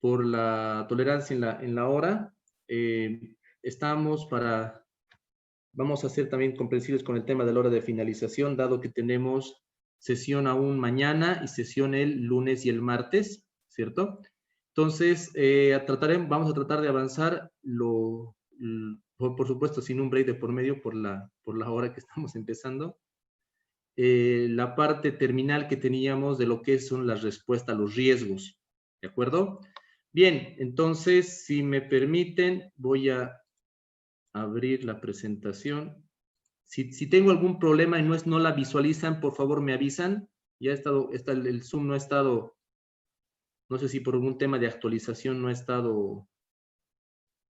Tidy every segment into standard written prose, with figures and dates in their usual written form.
por la tolerancia en la hora. Vamos a ser también comprensibles con el tema de la hora de finalización, dado que tenemos sesión aún mañana y sesión el lunes y el martes, ¿cierto? Entonces, vamos a tratar de avanzar por supuesto, sin un break de por medio por la hora que estamos empezando. La parte terminal que teníamos de lo que son las respuestas a los riesgos, ¿de acuerdo? Bien, entonces, si me permiten, voy a abrir la presentación. Si tengo algún problema y no la visualizan, por favor me avisan. Ya el Zoom no ha estado, no sé si por algún tema de actualización no ha estado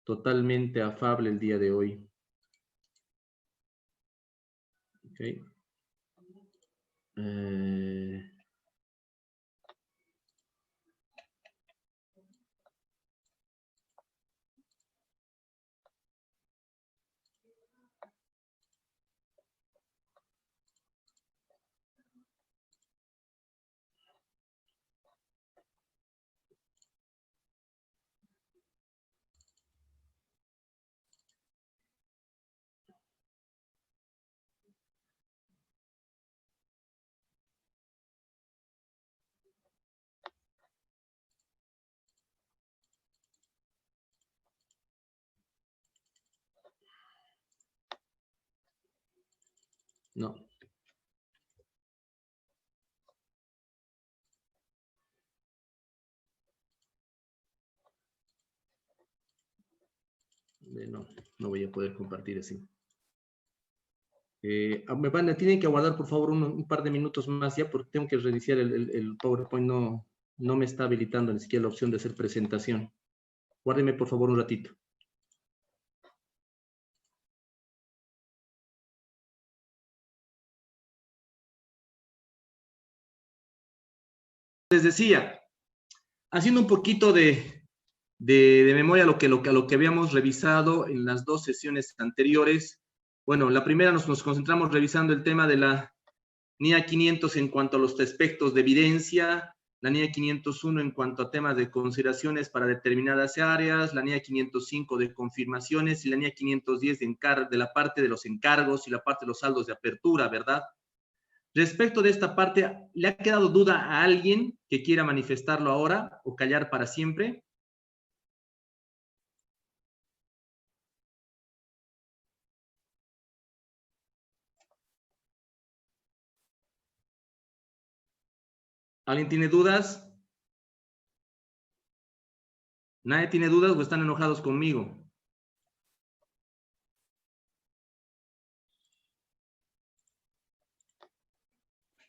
totalmente afable el día de hoy. Okay. No. No voy a poder compartir así. Tienen que aguardar, por favor, un par de minutos más ya, porque tengo que reiniciar el PowerPoint. No me está habilitando ni siquiera la opción de hacer presentación. Guárdeme, por favor, un ratito. Les decía, haciendo un poquito de memoria a lo que habíamos revisado en las dos sesiones anteriores. Bueno, la primera nos concentramos revisando el tema de la NIA 500 en cuanto a los aspectos de evidencia, la NIA 501 en cuanto a temas de consideraciones para determinadas áreas, la NIA 505 de confirmaciones y la NIA 510 de la parte de los encargos y la parte de los saldos de apertura, ¿verdad? Respecto de esta parte, ¿le ha quedado duda a alguien que quiera manifestarlo ahora o callar para siempre? ¿Alguien tiene dudas? ¿Nadie tiene dudas o están enojados conmigo?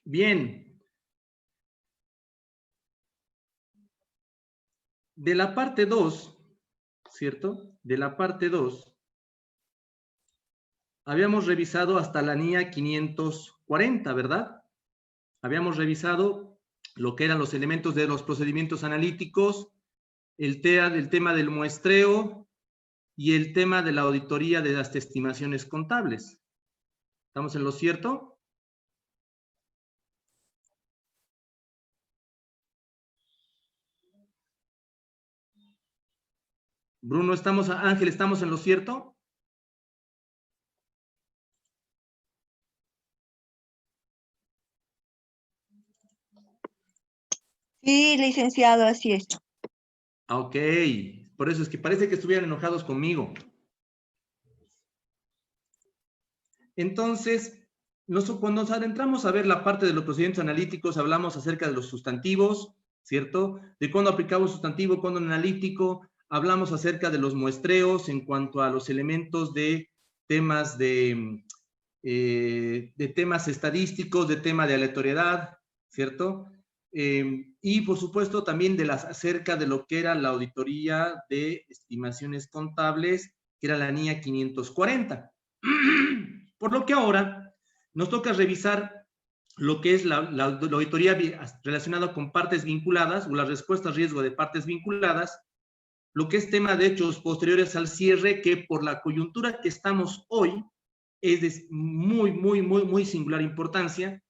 Bien. De la parte 2, ¿cierto? De la parte 2, habíamos revisado hasta la NIA 540, ¿verdad? Habíamos revisado lo que eran los elementos de los procedimientos analíticos, el tema del muestreo y el tema de la auditoría de las estimaciones contables. ¿Estamos en lo cierto? Bruno, Ángel, ¿estamos en lo cierto? Sí, licenciado, así es. Ok, por eso es que parece que estuvieran enojados conmigo. Entonces, cuando nos adentramos a ver la parte de los procedimientos analíticos, hablamos acerca de los sustantivos, ¿cierto? De cuándo aplicamos sustantivo, cuándo analítico. Hablamos acerca de los muestreos en cuanto a los elementos de temas de temas estadísticos, de tema de aleatoriedad, ¿cierto? Y por supuesto también acerca de lo que era la auditoría de estimaciones contables, que era la NIA 540. Por lo que ahora nos toca revisar lo que es la auditoría relacionada con partes vinculadas o las respuestas a riesgo de partes vinculadas, lo que es tema de hechos posteriores al cierre, que por la coyuntura que estamos hoy es de muy singular importancia,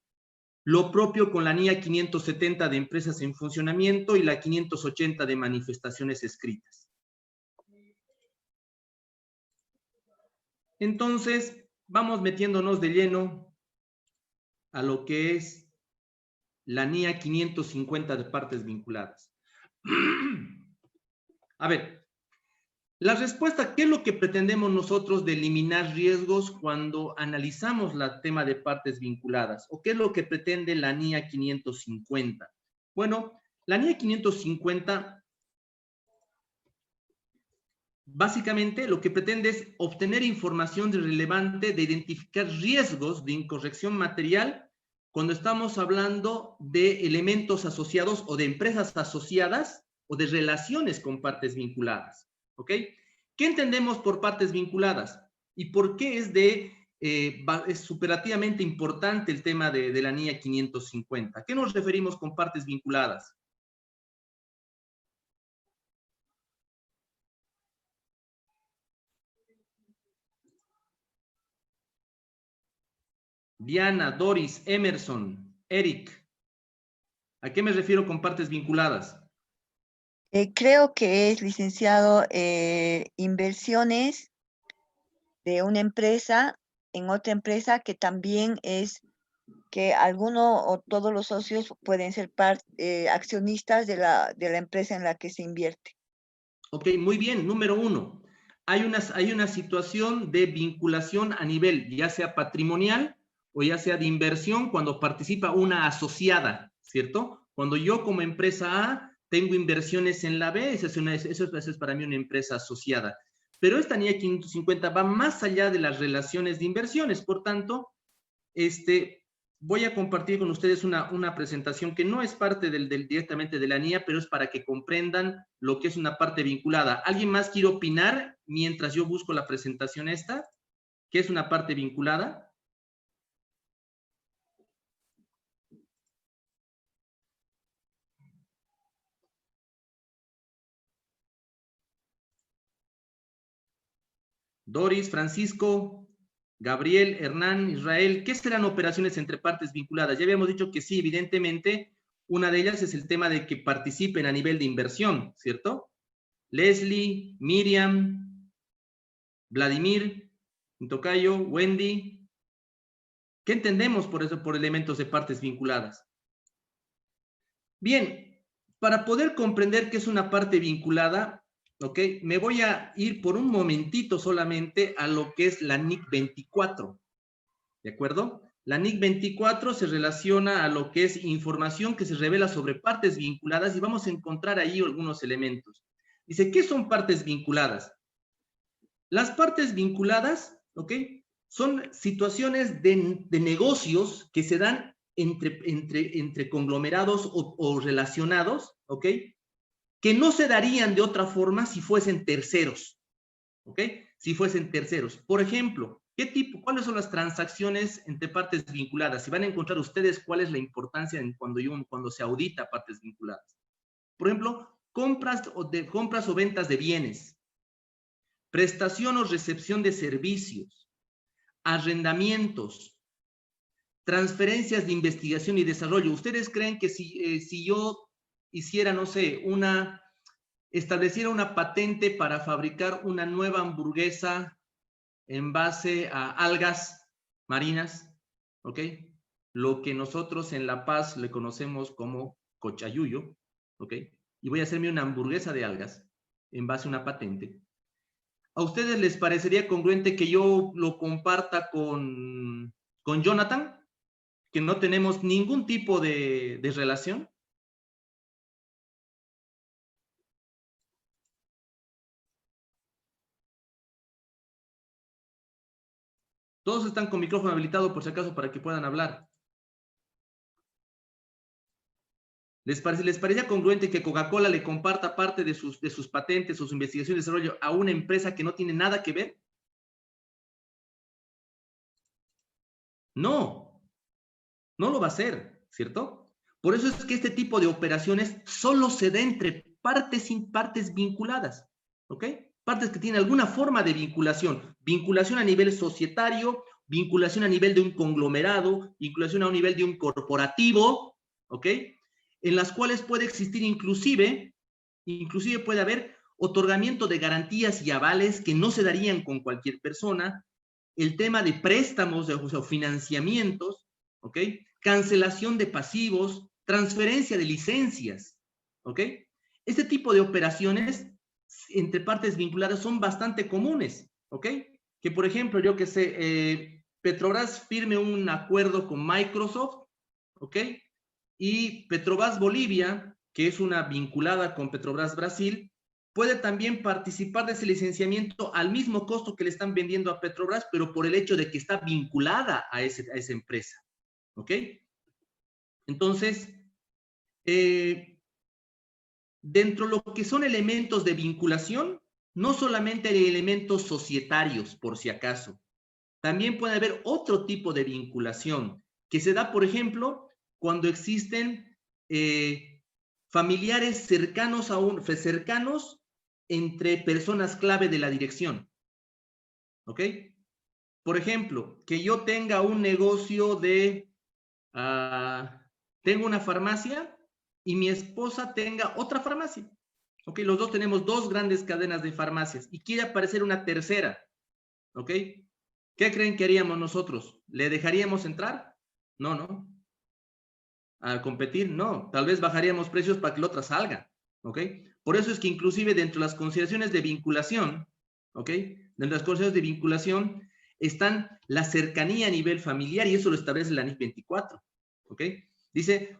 Lo propio con la NIA 570 de empresas en funcionamiento y la 580 de manifestaciones escritas. Entonces, vamos metiéndonos de lleno a lo que es la NIA 550 de partes vinculadas. A ver, la respuesta, ¿qué es lo que pretendemos nosotros de eliminar riesgos cuando analizamos el tema de partes vinculadas? ¿O qué es lo que pretende la NIA 550? Bueno, la NIA 550 básicamente lo que pretende es obtener información relevante de identificar riesgos de incorrección material cuando estamos hablando de elementos asociados o de empresas asociadas o de relaciones con partes vinculadas. ¿Ok? ¿Qué entendemos por partes vinculadas? ¿Y por qué es superativamente importante el tema de la NIA 550? ¿A qué nos referimos con partes vinculadas? Diana, Doris, Emerson, Eric. ¿A qué me refiero con partes vinculadas? Creo que es, licenciado, inversiones de una empresa en otra empresa que también es que alguno o todos los socios pueden ser accionistas de la empresa en la que se invierte. Ok, muy bien. Número uno, hay una situación de vinculación a nivel, ya sea patrimonial o ya sea de inversión, cuando participa una asociada, ¿cierto? Cuando yo como empresa A tengo inversiones en la B, eso es para mí una empresa asociada. Pero esta NIA 550 va más allá de las relaciones de inversiones, por tanto, voy a compartir con ustedes una presentación que no es parte directamente de la NIA, pero es para que comprendan lo que es una parte vinculada. ¿Alguien más quiere opinar mientras yo busco la presentación esta? ¿Qué es una parte vinculada? Doris, Francisco, Gabriel, Hernán, Israel, ¿qué serán operaciones entre partes vinculadas? Ya habíamos dicho que sí, evidentemente, una de ellas es el tema de que participen a nivel de inversión, ¿cierto? Leslie, Miriam, Vladimir, Tocayo, Wendy. ¿Qué entendemos por eso, por elementos de partes vinculadas? Bien, para poder comprender qué es una parte vinculada, ¿ok? Me voy a ir por un momentito solamente a lo que es la NIC 24, ¿de acuerdo? La NIC 24 se relaciona a lo que es información que se revela sobre partes vinculadas y vamos a encontrar ahí algunos elementos. Dice, ¿qué son partes vinculadas? Las partes vinculadas, ¿ok? Son situaciones de negocios que se dan entre conglomerados o relacionados, ¿ok? Que no se darían de otra forma si fuesen terceros, ¿ok? Si fuesen terceros. Por ejemplo, ¿cuáles son las transacciones entre partes vinculadas? Y van a encontrar ustedes cuál es la importancia cuando se audita partes vinculadas. Por ejemplo, compras o ventas de bienes, prestación o recepción de servicios, arrendamientos, transferencias de investigación y desarrollo. ¿Ustedes creen que si yo hiciera, no sé, estableciera una patente para fabricar una nueva hamburguesa en base a algas marinas, ¿ok? Lo que nosotros en La Paz le conocemos como cochayuyo, ¿ok? Y voy a hacerme una hamburguesa de algas en base a una patente. ¿A ustedes les parecería congruente que yo lo comparta con Jonathan? Que no tenemos ningún tipo de relación. Todos están con micrófono habilitado por si acaso para que puedan hablar. ¿Les parecería congruente que Coca-Cola le comparta parte de sus patentes, sus investigaciones de desarrollo a una empresa que no tiene nada que ver? No, no lo va a hacer, ¿cierto? Por eso es que este tipo de operaciones solo se da entre partes vinculadas, ¿ok? Partes que tienen alguna forma de vinculación a nivel societario vinculación a nivel de un conglomerado, vinculación a un nivel de un corporativo, ¿ok? En las cuales puede existir inclusive puede haber otorgamiento de garantías y avales que no se darían con cualquier persona, el tema de préstamos o financiamientos, ¿ok? Cancelación de pasivos, transferencia de licencias, ¿ok? Este tipo de operaciones entre partes vinculadas son bastante comunes, ¿ok? Que por ejemplo, yo que sé, Petrobras firme un acuerdo con Microsoft, ¿ok? Y Petrobras Bolivia, que es una vinculada con Petrobras Brasil, puede también participar de ese licenciamiento al mismo costo que le están vendiendo a Petrobras, pero por el hecho de que está vinculada a esa empresa, ¿ok? Entonces, dentro de lo que son elementos de vinculación, no solamente hay elementos societarios, por si acaso. También puede haber otro tipo de vinculación, que se da, por ejemplo, cuando existen familiares cercanos cercanos entre personas clave de la dirección. ¿Ok? Por ejemplo, que yo tenga un negocio de... tengo una farmacia y mi esposa tenga otra farmacia. ¿Ok? Los dos tenemos dos grandes cadenas de farmacias y quiere aparecer una tercera. ¿Ok? ¿Qué creen que haríamos nosotros? ¿Le dejaríamos entrar? No, no. ¿A competir? No. Tal vez bajaríamos precios para que la otra salga. ¿Ok? Por eso es que inclusive dentro de las consideraciones de vinculación, ¿ok? Dentro de las consideraciones de vinculación están la cercanía a nivel familiar y eso lo establece la NIC 24. ¿Ok? Dice,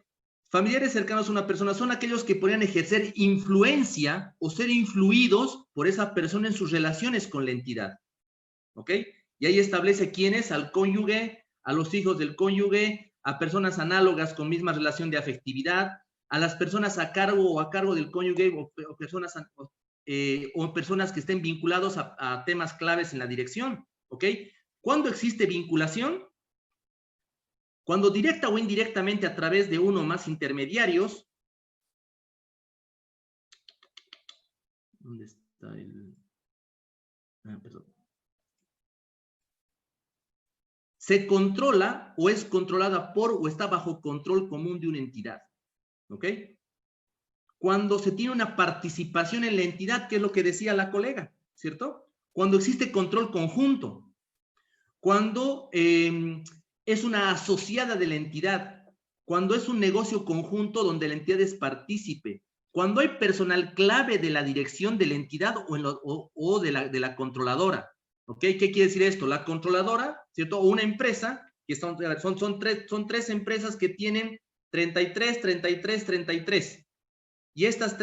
familiares cercanos a una persona son aquellos que podrían ejercer influencia o ser influidos por esa persona en sus relaciones con la entidad. ¿Ok? Y ahí establece quiénes, al cónyuge, a los hijos del cónyuge, a personas análogas con misma relación de afectividad, a las personas a cargo o a cargo del cónyuge o personas que estén vinculados a temas claves en la dirección. ¿Ok? ¿Cuándo existe vinculación? Cuando directa o indirectamente a través de uno o más intermediarios. ¿Dónde está el...? Perdón. Se controla o es controlada por o está bajo control común de una entidad. ¿Ok? Cuando se tiene una participación en la entidad, que es lo que decía la colega, ¿cierto? Cuando existe control conjunto. Cuando es una asociada de la entidad. Cuando es un negocio conjunto donde la entidad es partícipe. Cuando hay personal clave de la dirección de la entidad o de la controladora. ¿Ok? ¿Qué quiere decir esto? La controladora, ¿cierto? O una empresa, que son tres empresas que tienen 33, 33, 33. Y estos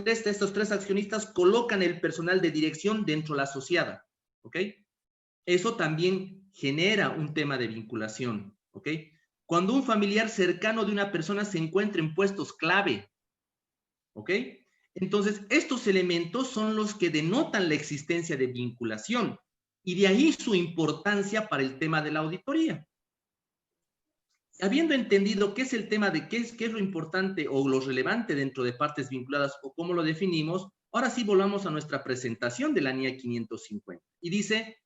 tres accionistas colocan el personal de dirección dentro de la asociada. ¿Ok? Eso también genera un tema de vinculación. ¿Ok? Cuando un familiar cercano de una persona se encuentra en puestos clave. ¿Ok? Entonces, estos elementos son los que denotan la existencia de vinculación y de ahí su importancia para el tema de la auditoría. Habiendo entendido qué es el tema de qué es lo importante o lo relevante dentro de partes vinculadas o cómo lo definimos, ahora sí volvamos a nuestra presentación de la NIA 550. Y dice,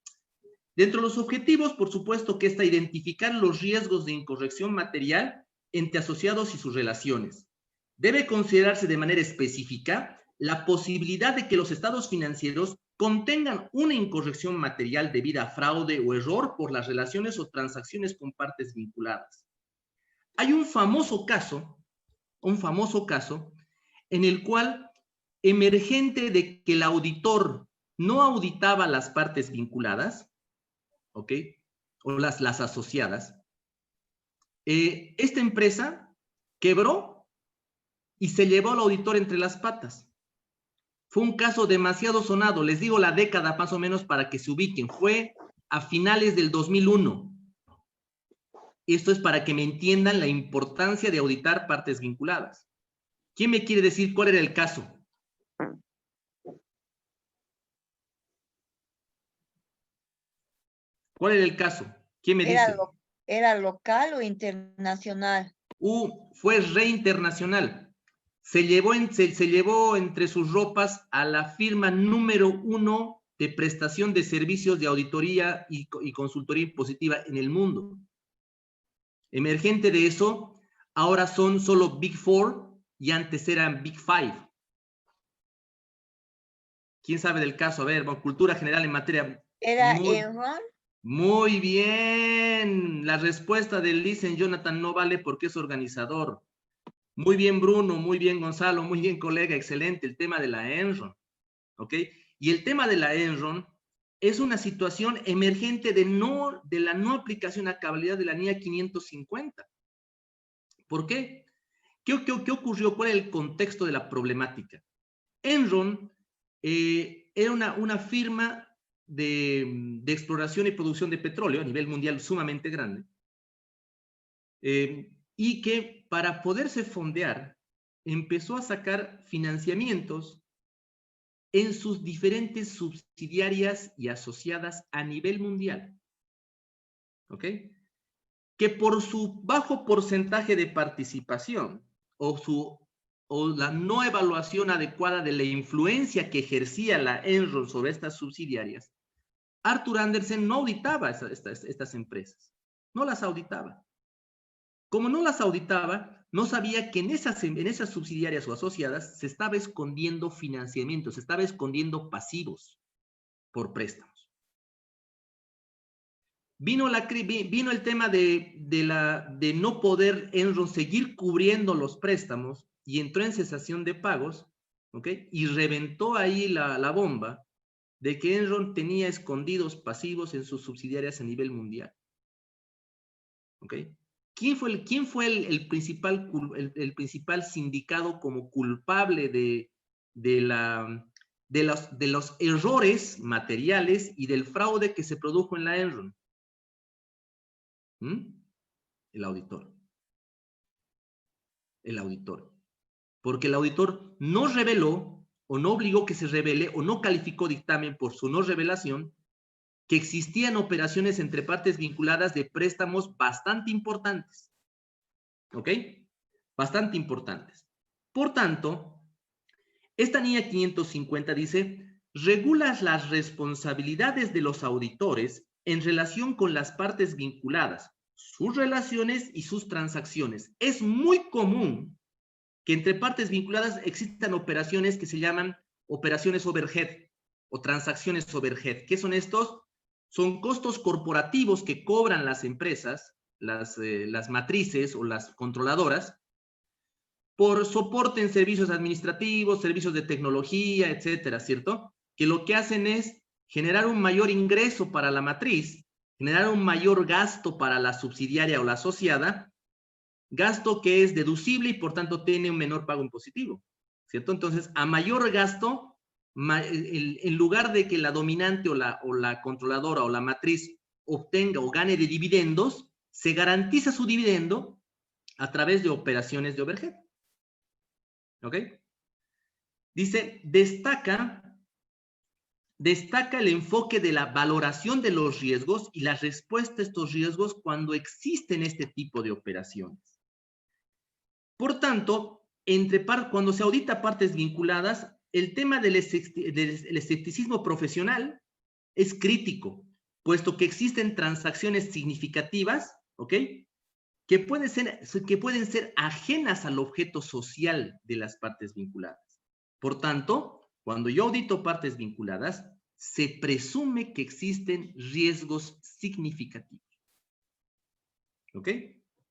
dentro de los objetivos, por supuesto que está identificar los riesgos de incorrección material entre asociados y sus relaciones. Debe considerarse de manera específica la posibilidad de que los estados financieros contengan una incorrección material debida a fraude o error por las relaciones o transacciones con partes vinculadas. Hay un famoso caso en el cual, emergente de que el auditor no auditaba las partes vinculadas, ¿ok? O las asociadas, esta empresa quebró y se llevó al auditor entre las patas. Fue un caso demasiado sonado, les digo la década más o menos para que se ubiquen, fue a finales del 2001. Esto es para que me entiendan la importancia de auditar partes vinculadas. ¿Quién me quiere decir cuál era el caso? ¿Cuál era el caso? ¿Quién me dice? ¿Era local o internacional? Fue re internacional. Se llevó entre sus ropas a la firma número 1 de prestación de servicios de auditoría y consultoría impositiva en el mundo. Emergente de eso, ahora son solo Big Four y antes eran Big Five. ¿Quién sabe del caso? A ver, bueno, cultura general en materia... ¿Era Enron? Muy bien. La respuesta del Listen Jonathan no vale porque es organizador. Muy bien, Bruno. Muy bien, Gonzalo. Muy bien, colega. Excelente. El tema de la Enron. ¿Ok? Y el tema de la Enron es una situación emergente de la no aplicación a cabalidad de la NIA 550. ¿Por qué? ¿Qué ocurrió? ¿Cuál es el contexto de la problemática? Enron era una firma de exploración y producción de petróleo a nivel mundial sumamente grande, y que para poderse fondear empezó a sacar financiamientos en sus diferentes subsidiarias y asociadas a nivel mundial. ¿Ok? Que por su bajo porcentaje de participación o la no evaluación adecuada de la influencia que ejercía la Enron sobre estas subsidiarias, Arthur Andersen no auditaba estas empresas, no las auditaba. Como no las auditaba, no sabía que en esas subsidiarias o asociadas se estaba escondiendo financiamiento, se estaba escondiendo pasivos por préstamos. Vino el tema de no poder Enron seguir cubriendo los préstamos y entró en cesación de pagos, ¿ok? Y reventó ahí la bomba de que Enron tenía escondidos pasivos en sus subsidiarias a nivel mundial. ¿Ok? ¿Quién fue el principal sindicado como culpable de los errores materiales y del fraude que se produjo en la Enron? El auditor. El auditor. Porque el auditor no reveló o no obligó que se revele o no calificó dictamen por su no revelación que existían operaciones entre partes vinculadas de préstamos bastante importantes. ¿Ok? Bastante importantes. Por tanto, esta NIA 550 dice, regula las responsabilidades de los auditores en relación con las partes vinculadas, sus relaciones y sus transacciones. Es muy común que entre partes vinculadas existan operaciones que se llaman operaciones overhead o transacciones overhead. ¿Qué son estos? Son costos corporativos que cobran las empresas, las matrices o las controladoras, por soporte en servicios administrativos, servicios de tecnología, etcétera, ¿cierto? Que lo que hacen es generar un mayor ingreso para la matriz, generar un mayor gasto para la subsidiaria o la asociada, gasto que es deducible y por tanto tiene un menor pago impositivo, ¿cierto? Entonces, a mayor gasto, en lugar de que la dominante o la controladora o la matriz obtenga o gane de dividendos, se garantiza su dividendo a través de operaciones de overhead. ¿Ok? Dice, destaca el enfoque de la valoración de los riesgos y la respuesta a estos riesgos cuando existen este tipo de operaciones. Por tanto, cuando se audita partes vinculadas, el tema del escepticismo profesional es crítico, puesto que existen transacciones significativas, ¿ok? Que pueden ser ajenas al objeto social de las partes vinculadas. Por tanto, cuando yo audito partes vinculadas, se presume que existen riesgos significativos. ¿Ok?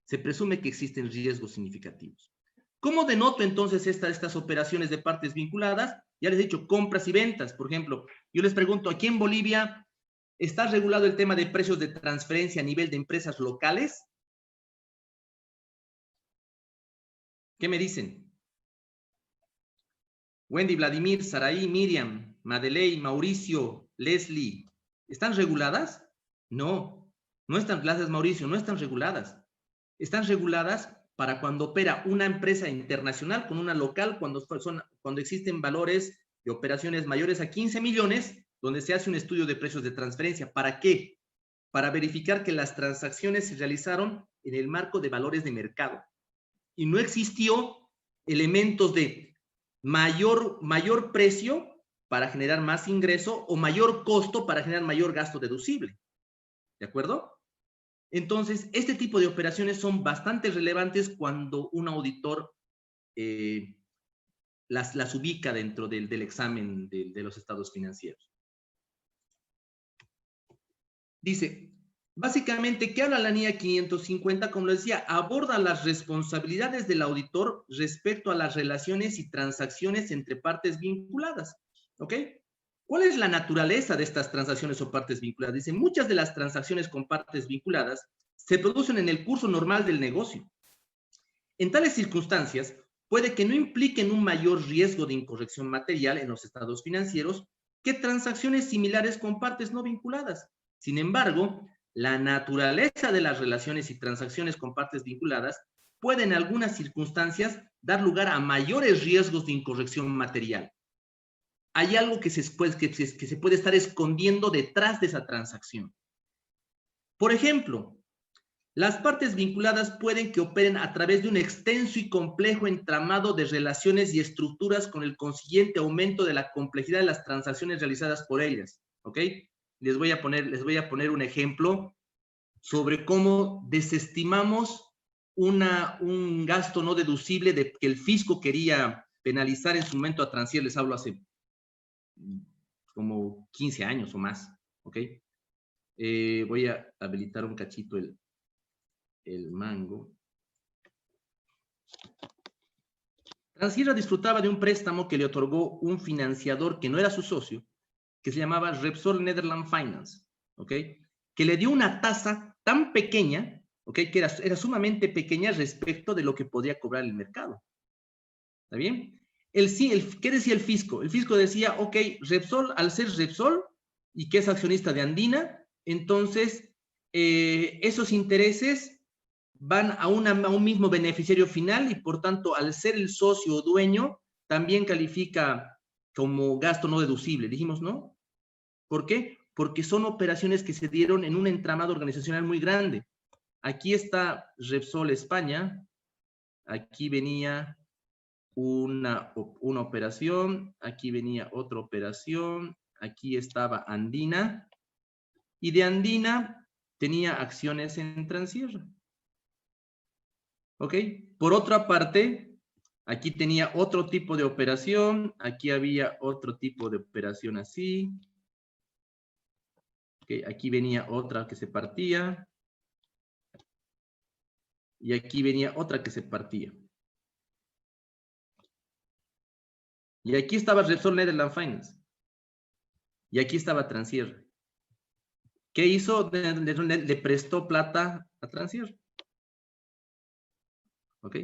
Se presume que existen riesgos significativos. ¿Cómo denoto entonces estas operaciones de partes vinculadas? Ya les he dicho, compras y ventas. Por ejemplo, yo les pregunto, ¿aquí en Bolivia está regulado el tema de precios de transferencia a nivel de empresas locales? ¿Qué me dicen? Wendy, Vladimir, Saraí, Miriam, Madeley, Mauricio, Leslie, ¿están reguladas? No, no están, gracias Mauricio, no están reguladas. Están reguladas para cuando opera una empresa internacional con una local, cuando existen valores de operaciones mayores a 15 millones, donde se hace un estudio de precios de transferencia. ¿Para qué? Para verificar que las transacciones se realizaron en el marco de valores de mercado. Y no existió elementos de mayor precio para generar más ingreso o mayor costo para generar mayor gasto deducible. ¿De acuerdo? Entonces, este tipo de operaciones son bastante relevantes cuando un auditor las ubica dentro del examen de los estados financieros. Dice, básicamente, ¿qué habla la NIA 550? Como les decía, aborda las responsabilidades del auditor respecto a las relaciones y transacciones entre partes vinculadas. ¿Ok? ¿Cuál es la naturaleza de estas transacciones o partes vinculadas? Dice, muchas de las transacciones con partes vinculadas se producen en el curso normal del negocio. En tales circunstancias, puede que no impliquen un mayor riesgo de incorrección material en los estados financieros que transacciones similares con partes no vinculadas. Sin embargo, la naturaleza de las relaciones y transacciones con partes vinculadas puede en algunas circunstancias dar lugar a mayores riesgos de incorrección material. Hay algo que se puede estar escondiendo detrás de esa transacción. Por ejemplo, las partes vinculadas pueden que operen a través de un extenso y complejo entramado de relaciones y estructuras con el consiguiente aumento de la complejidad de las transacciones realizadas por ellas. ¿Ok? Les voy a poner un ejemplo sobre cómo desestimamos un gasto no deducible de que el fisco quería penalizar en su momento a Transier. Les hablo hace como 15 años o más. ¿Ok? Voy a habilitar un cachito el mango. Transierra disfrutaba de un préstamo que le otorgó un financiador que no era su socio, que se llamaba Repsol Nederland Finance, ¿ok? Que le dio una tasa tan pequeña, ¿ok? Que era sumamente pequeña respecto de lo que podía cobrar el mercado. ¿Está bien? ¿Qué decía el fisco? El fisco decía, ok, Repsol, al ser Repsol, y que es accionista de Andina, entonces esos intereses van a un mismo beneficiario final y por tanto, al ser el socio o dueño, también califica como gasto no deducible. Dijimos, ¿no? ¿Por qué? Porque son operaciones que se dieron en un entramado organizacional muy grande. Aquí está Repsol España, aquí venía una operación, aquí venía otra operación, aquí estaba Andina, y de Andina tenía acciones en Transierra. ¿Ok? Por otra parte, aquí tenía otro tipo de operación, aquí había otro tipo de operación así. ¿Ok? Aquí venía otra que se partía. Y aquí venía otra que se partía. Y aquí estaba Repsol Nederland Finance. Y aquí estaba Transierra. ¿Qué hizo? Le prestó plata a Transierra. ¿Ok?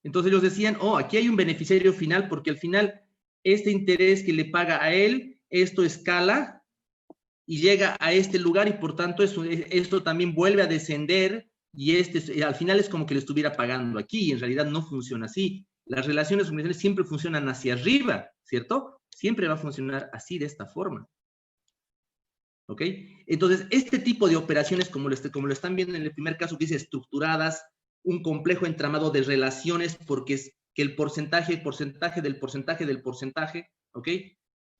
Entonces ellos decían, oh, aquí hay un beneficiario final porque al final este interés que le paga a él, esto escala y llega a este lugar y por tanto esto también vuelve a descender y al final es como que le estuviera pagando aquí y en realidad no funciona así. Las relaciones comerciales siempre funcionan hacia arriba, ¿cierto? Siempre va a funcionar así, de esta forma. ¿Ok? Entonces, este tipo de operaciones, como lo están viendo en el primer caso, que dice estructuradas, un complejo entramado de relaciones, porque es que el porcentaje del porcentaje, ¿ok?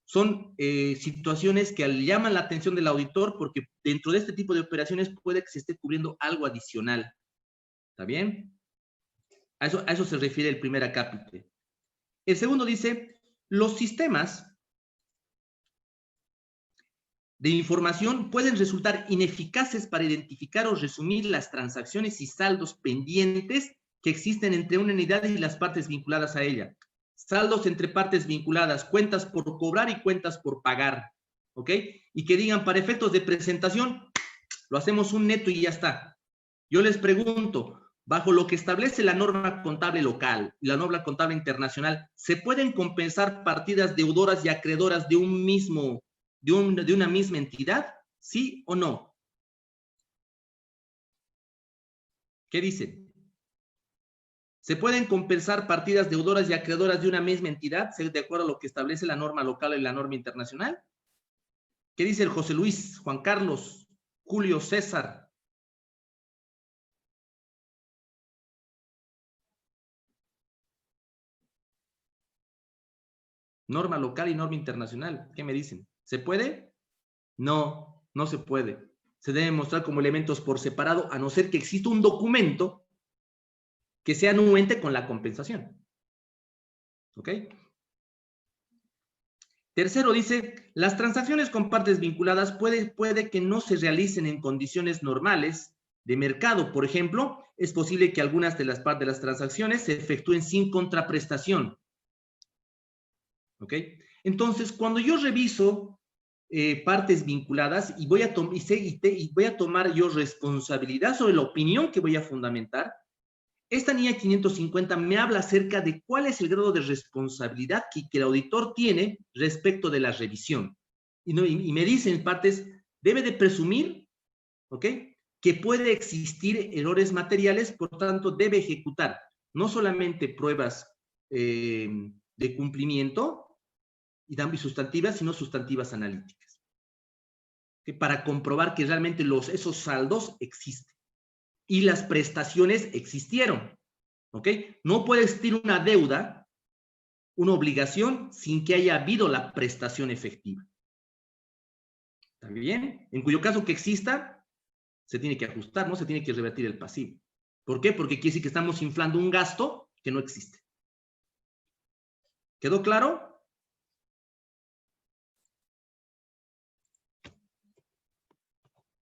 Son situaciones que llaman la atención del auditor porque dentro de este tipo de operaciones puede que se esté cubriendo algo adicional. ¿Está bien? A eso se refiere el primer acápite. El segundo dice, los sistemas de información pueden resultar ineficaces para identificar o resumir las transacciones y saldos pendientes que existen entre una unidad y las partes vinculadas a ella. Saldos entre partes vinculadas, cuentas por cobrar y cuentas por pagar, ¿ok? Y que digan, para efectos de presentación, lo hacemos un neto y ya está. Yo les pregunto, bajo lo que establece la norma contable local y la norma contable internacional, ¿se pueden compensar partidas deudoras y acreedoras de una misma entidad? ¿Sí o no? ¿Qué dicen? ¿Se pueden compensar partidas deudoras y acreedoras de una misma entidad, de acuerdo a lo que establece la norma local y la norma internacional? ¿Qué dice el José Luis, Juan Carlos, Julio César? Norma local y norma internacional. ¿Qué me dicen? ¿Se puede? No, no se puede. Se debe mostrar como elementos por separado, a no ser que exista un documento que sea anuente con la compensación. ¿Ok? Tercero dice, las transacciones con partes vinculadas puede que no se realicen en condiciones normales de mercado. Por ejemplo, es posible que algunas de las transacciones se efectúen sin contraprestación. ¿Ok? Entonces, cuando yo reviso partes vinculadas y voy a tomar yo responsabilidad sobre la opinión que voy a fundamentar, esta NIA 550 me habla acerca de cuál es el grado de responsabilidad que el auditor tiene respecto de la revisión. Y me dice en partes, debe de presumir, ¿ok?, que puede existir errores materiales, por tanto, debe ejecutar no solamente pruebas de cumplimiento y sustantivas, sino sustantivas analíticas, ¿okay?, para comprobar que realmente esos saldos existen y las prestaciones existieron. ¿Ok? No puede existir una deuda, una obligación, sin que haya habido la prestación efectiva. ¿Está bien? En cuyo caso que exista, se tiene que ajustar, no se tiene que revertir el pasivo. ¿Por qué? Porque quiere decir que estamos inflando un gasto que no existe. ¿Quedó claro?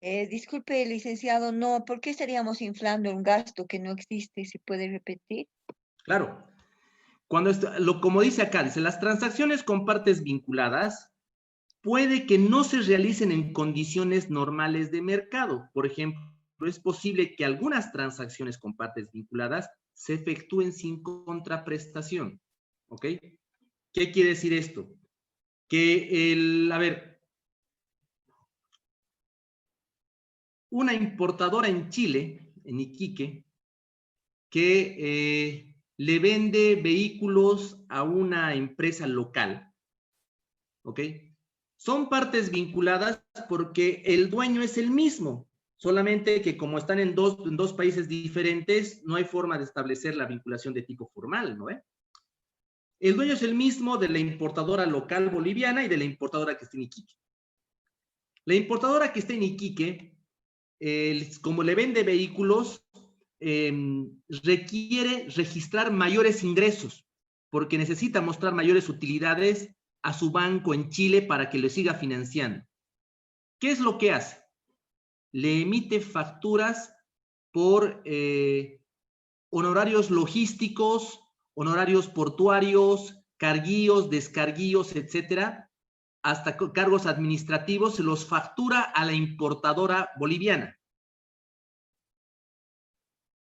Disculpe, licenciado, no, ¿por qué estaríamos inflando un gasto que no existe? ¿Se puede repetir? Claro. Como dice acá, dice, las transacciones con partes vinculadas puede que no se realicen en condiciones normales de mercado. Por ejemplo, es posible que algunas transacciones con partes vinculadas se efectúen sin contraprestación. ¿Ok? ¿Qué quiere decir esto? Que una importadora en Chile, en Iquique, que le vende vehículos a una empresa local, ¿ok? Son partes vinculadas porque el dueño es el mismo, solamente que como están en dos países diferentes, no hay forma de establecer la vinculación de tipo formal, ¿no? El dueño es el mismo de la importadora local boliviana y de la importadora que está en Iquique. La importadora que está en Iquique, como le vende vehículos, requiere registrar mayores ingresos, porque necesita mostrar mayores utilidades a su banco en Chile para que le siga financiando. ¿Qué es lo que hace? Le emite facturas por honorarios logísticos, honorarios portuarios, carguíos, descarguíos, etcétera, hasta cargos administrativos, se los factura a la importadora boliviana.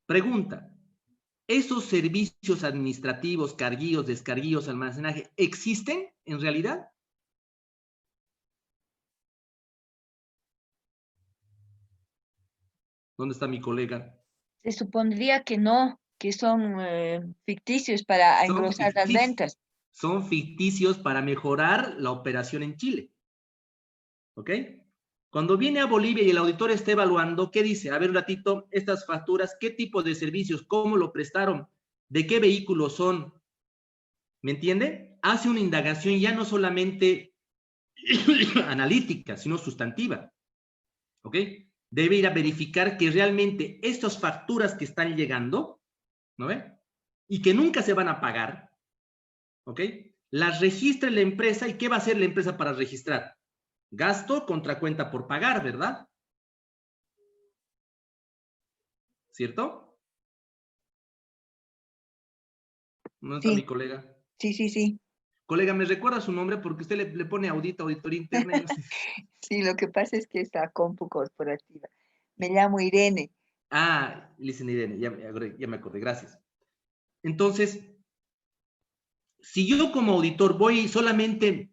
Pregunta, ¿esos servicios administrativos, carguíos, descarguíos, almacenaje, existen en realidad? ¿Dónde está mi colega? Se supondría que no, que son ficticios para engrosar las ventas. Son ficticios para mejorar la operación en Chile. ¿Ok? Cuando viene a Bolivia y el auditor está evaluando, ¿qué dice? A ver un ratito, estas facturas, ¿qué tipo de servicios? ¿Cómo lo prestaron? ¿De qué vehículos son? ¿Me entiende? Hace una indagación ya no solamente analítica, sino sustantiva. ¿Ok? Debe ir a verificar que realmente estas facturas que están llegando, ¿no ve? Y que nunca se van a pagar, ¿ok? Las registre la empresa. ¿Y qué va a hacer la empresa para registrar? Gasto contra cuenta por pagar, ¿verdad? ¿Cierto? ¿Dónde está mi Sí, colega? sí. Colega, ¿me recuerda su nombre? Porque usted le pone auditoría interna y no sé. Sí, lo que pasa es que es la compu corporativa. Me llamo Irene. Ah, Listen Irene, ya me acordé, gracias. Entonces, si yo como auditor voy solamente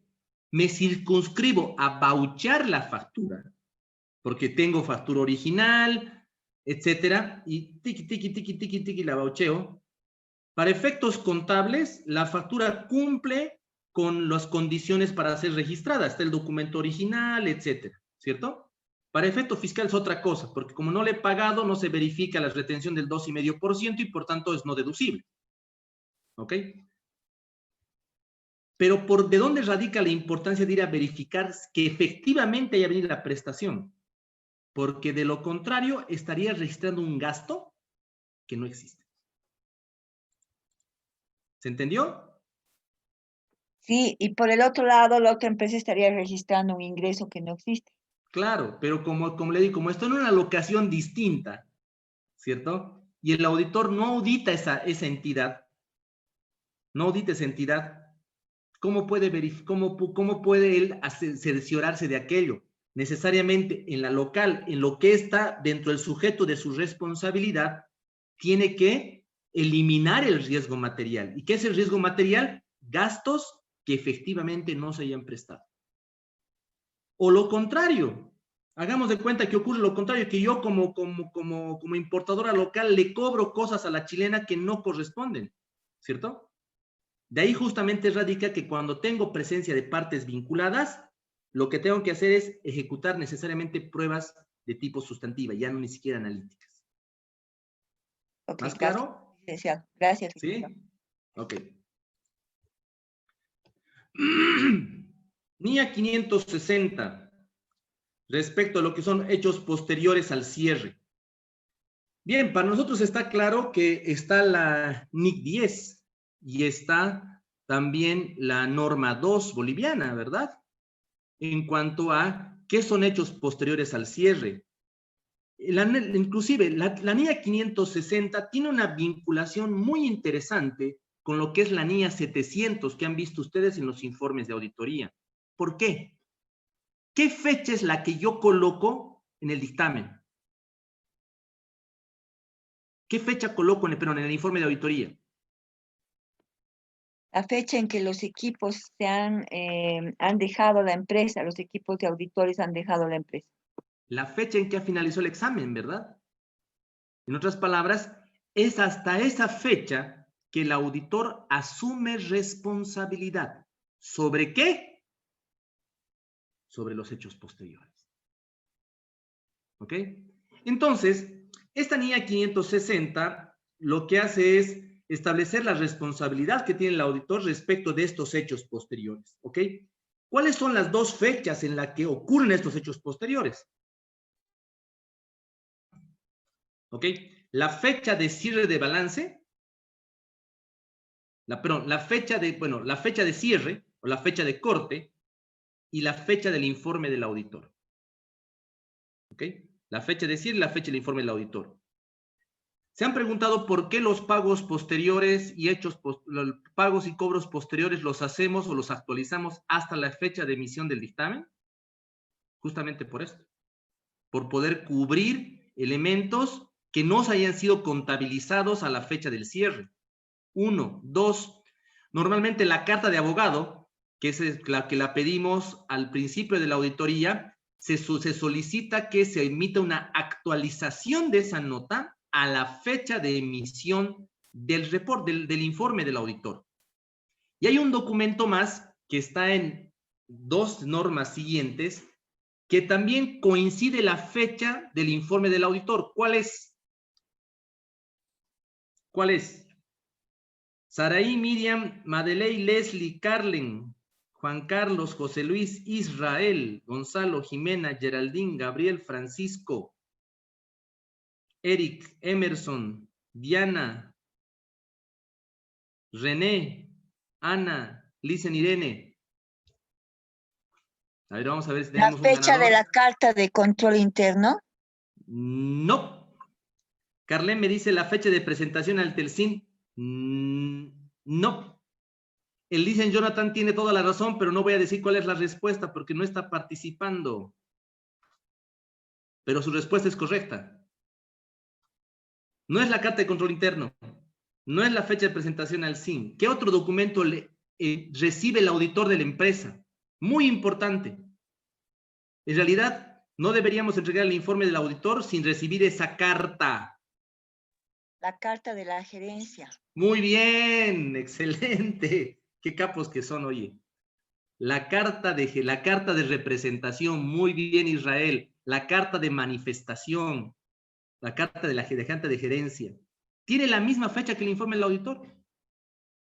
me circunscribo a vouchar la factura, porque tengo factura original, etcétera, y tiki, la voucheo. Para efectos contables, la factura cumple con las condiciones para ser registrada. Está el documento original, etcétera, ¿cierto? Para efecto fiscal es otra cosa, porque como no le he pagado, no se verifica la retención del 2,5% y por tanto es no deducible. ¿Ok? Pero ¿de dónde radica la importancia de ir a verificar que efectivamente haya venido la prestación? Porque de lo contrario estaría registrando un gasto que no existe. ¿Se entendió? Sí, y por el otro lado, la otra empresa estaría registrando un ingreso que no existe. Claro, pero como le digo, como está en una locación distinta, ¿cierto? Y el auditor no audita esa entidad, no audita esa entidad, ¿cómo puede cómo puede él cerciorarse de aquello? Necesariamente en la local, en lo que está dentro del sujeto de su responsabilidad, tiene que eliminar el riesgo material. ¿Y qué es el riesgo material? Gastos que efectivamente no se hayan prestado. O lo contrario, hagamos de cuenta que ocurre lo contrario, que yo como importadora local le cobro cosas a la chilena que no corresponden, ¿cierto? De ahí justamente radica que cuando tengo presencia de partes vinculadas, lo que tengo que hacer es ejecutar necesariamente pruebas de tipo sustantiva, ya no ni siquiera analíticas. Ok, ¿Más gracias, claro? licenciado. Gracias, licenciado. ¿Sí? Ok. NIA 560, respecto a lo que son hechos posteriores al cierre. Bien, para nosotros está claro que está la NIC 10 y está también la norma 2 boliviana, ¿verdad? En cuanto a qué son hechos posteriores al cierre. Inclusive, la NIA 560 tiene una vinculación muy interesante con lo que es la NIA 700 que han visto ustedes en los informes de auditoría. ¿Por qué? ¿Qué fecha es la que yo coloco en el dictamen? ¿Qué fecha coloco en el informe de auditoría? La fecha en que los equipos han dejado la empresa, los equipos de auditores han dejado la empresa. La fecha en que finalizó el examen, ¿verdad? En otras palabras, es hasta esa fecha que el auditor asume responsabilidad. ¿Sobre qué? Sobre los hechos posteriores. ¿Ok? Entonces, esta NIA 560 lo que hace es establecer la responsabilidad que tiene el auditor respecto de estos hechos posteriores. ¿Ok? ¿Cuáles son las dos fechas en las que ocurren estos hechos posteriores? ¿Ok? La fecha de cierre de balance, la fecha de cierre o la fecha de corte y la fecha del informe del auditor. ¿Ok? La fecha de cierre y la fecha del informe del auditor. Se han preguntado por qué los pagos posteriores y los pagos y cobros posteriores los hacemos o los actualizamos hasta la fecha de emisión del dictamen. Justamente por esto. Por poder cubrir elementos que no se hayan sido contabilizados a la fecha del cierre. 1. 2. Normalmente la carta de abogado, que es la que la pedimos al principio de la auditoría, se solicita que se emita una actualización de esa nota a la fecha de emisión del report, del informe del auditor. Y hay un documento más que está en dos normas siguientes que también coincide la fecha del informe del auditor. ¿Cuál es? ¿Cuál es? Saraí, Miriam, Madeley, Leslie, Carlen, Juan Carlos, José Luis, Israel, Gonzalo, Jimena, Geraldine, Gabriel, Francisco, Eric, Emerson, Diana, René, Ana, Lisen, Irene. A ver, vamos a ver si La tenemos un fecha de ganador. la carta de control interno. No. Carlen me dice la fecha de presentación al Telcin. No. El dicen Jonathan tiene toda la razón, pero no voy a decir cuál es la respuesta porque no está participando. Pero su respuesta es correcta. No es la carta de control interno. No es la fecha de presentación al SIM. ¿Qué otro documento recibe el auditor de la empresa? Muy importante. En realidad, no deberíamos entregar el informe del auditor sin recibir esa carta. La carta de la gerencia. Muy bien, excelente. Qué capos que son, oye. La carta de representación, muy bien, Israel. La carta de manifestación, la carta de la gerente de gerencia. Tiene la misma fecha que el informe del auditor.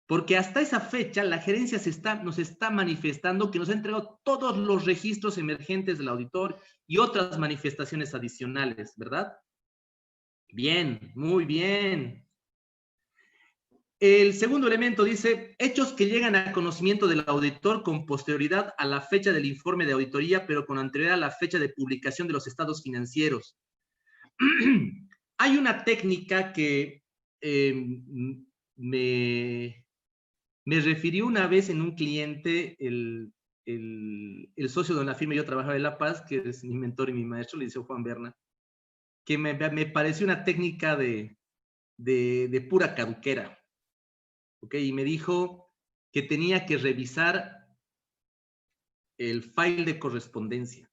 Porque hasta esa fecha la gerencia nos está manifestando que nos ha entregado todos los registros emergentes del auditor y otras manifestaciones adicionales, ¿verdad? Bien, muy bien. El segundo elemento dice, hechos que llegan a conocimiento del auditor con posterioridad a la fecha del informe de auditoría, pero con anterioridad a la fecha de publicación de los estados financieros. Hay una técnica que me refirió una vez en un cliente, el socio de la firma, yo trabajaba en La Paz, que es mi mentor y mi maestro, le dice Juan Berna, que me pareció una técnica de pura caduquera. ¿Ok? Y me dijo que tenía que revisar el file de correspondencia.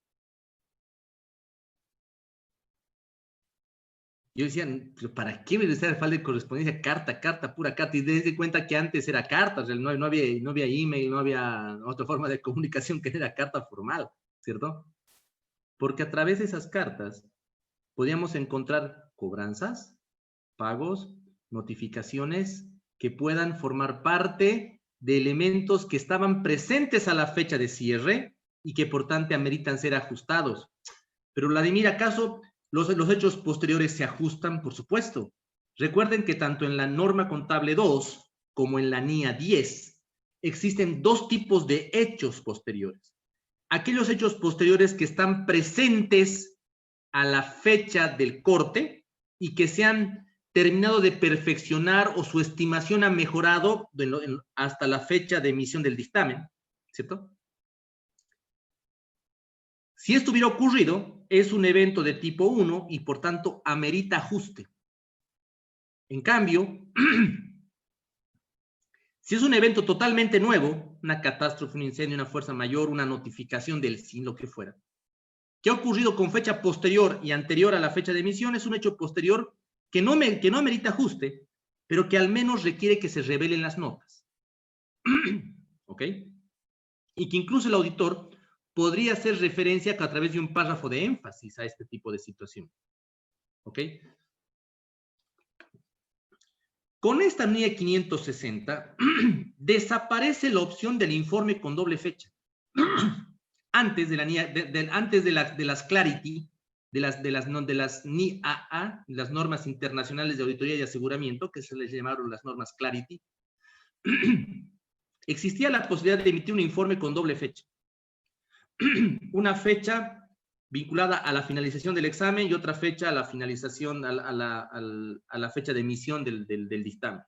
Yo decía, ¿para qué revisar el file de correspondencia? Carta, pura carta. Y desde cuenta que antes era carta, no había email, no había otra forma de comunicación que era carta formal, ¿cierto? Porque a través de esas cartas podíamos encontrar cobranzas, pagos, notificaciones que puedan formar parte de elementos que estaban presentes a la fecha de cierre y que por tanto ameritan ser ajustados. Pero Vladimir, ¿acaso los hechos posteriores se ajustan? Por supuesto. Recuerden que tanto en la norma contable 2 como en la NIA 10 existen dos tipos de hechos posteriores. Aquellos hechos posteriores que están presentes a la fecha del corte y que se han terminado de perfeccionar o su estimación ha mejorado hasta la fecha de emisión del dictamen, ¿cierto? Si esto hubiera ocurrido, es un evento de tipo 1 y por tanto amerita ajuste. En cambio, si es un evento totalmente nuevo, una catástrofe, un incendio, una fuerza mayor, una notificación del SIN, lo que fuera, que ha ocurrido con fecha posterior y anterior a la fecha de emisión, es un hecho posterior que no amerita ajuste, pero que al menos requiere que se revelen las notas. ¿Ok? Y que incluso el auditor podría hacer referencia a través de un párrafo de énfasis a este tipo de situación. ¿Ok? Con esta NIE 560 desaparece la opción del informe con doble fecha. Antes de las Clarity, de las NIAA, las normas internacionales de auditoría y aseguramiento, que se les llamaron las normas Clarity, existía la posibilidad de emitir un informe con doble fecha. Una fecha vinculada a la finalización del examen y otra fecha a la finalización, a la fecha de emisión del dictamen.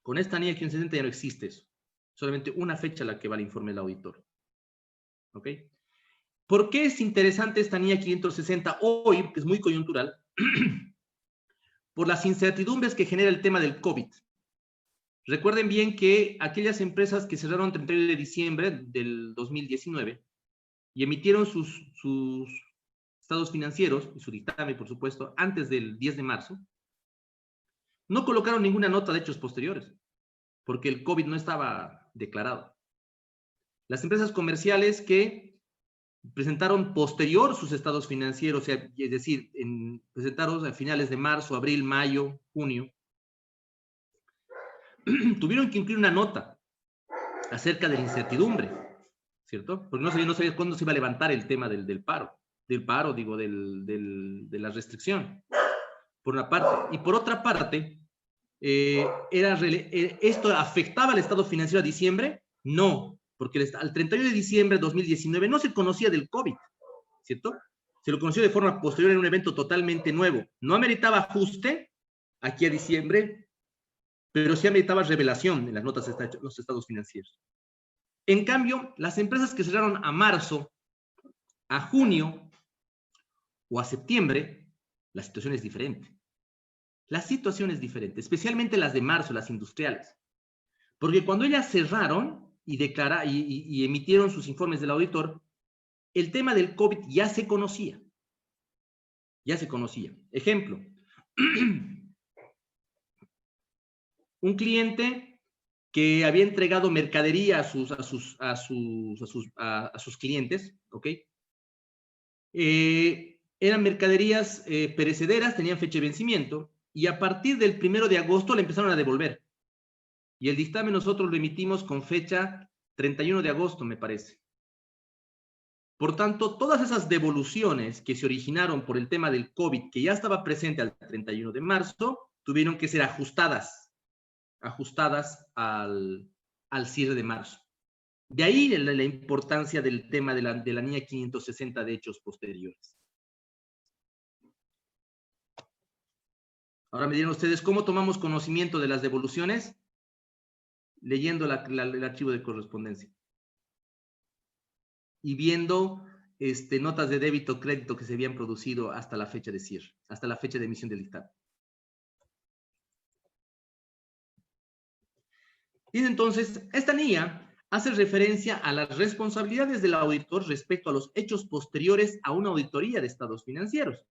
Con esta NIA 560 ya no existe eso. Solamente una fecha a la que va el informe del auditor. ¿Ok? ¿Por qué es interesante esta NIA 560 hoy, que es muy coyuntural? Por las incertidumbres que genera el tema del COVID. Recuerden bien que aquellas empresas que cerraron el 31 de diciembre del 2019 y emitieron sus estados financieros y su dictamen, por supuesto, antes del 10 de marzo, no colocaron ninguna nota de hechos posteriores, porque el COVID no estaba declarado. Las empresas comerciales que presentaron posterior sus estados financieros, es decir, presentaron a finales de marzo, abril, mayo, junio, tuvieron que incluir una nota acerca de la incertidumbre, ¿cierto? Porque no sabía cuándo se iba a levantar el tema del paro, de la restricción, por una parte. Y por otra parte, ¿esto afectaba al estado financiero a diciembre? No, porque al 31 de diciembre de 2019 no se conocía del COVID, ¿cierto? Se lo conoció de forma posterior en un evento totalmente nuevo. No ameritaba ajuste aquí a diciembre, pero sí ameritaba revelación en las notas de los estados financieros. En cambio, las empresas que cerraron a marzo, a junio o a septiembre, la situación es diferente. La situación es diferente, especialmente las de marzo, las industriales. Porque cuando ellas cerraron y emitieron sus informes del auditor, el tema del COVID ya se conocía. Ya se conocía. Ejemplo, un cliente que había entregado mercadería a sus clientes, ¿ok? Eran mercaderías perecederas, tenían fecha de vencimiento, y a partir del 1 de agosto le empezaron a devolver. Y el dictamen nosotros lo emitimos con fecha 31 de agosto, me parece. Por tanto, todas esas devoluciones que se originaron por el tema del COVID, que ya estaba presente al 31 de marzo, tuvieron que ser ajustadas al cierre de marzo. De ahí la importancia del tema de la NIA 560 de hechos posteriores. Ahora me dirán ustedes, ¿cómo tomamos conocimiento de las devoluciones? Leyendo el archivo de correspondencia. Y viendo notas de débito o crédito que se habían producido hasta la fecha de cierre, hasta la fecha de emisión del dictamen. Y entonces, esta NIA hace referencia a las responsabilidades del auditor respecto a los hechos posteriores a una auditoría de estados financieros.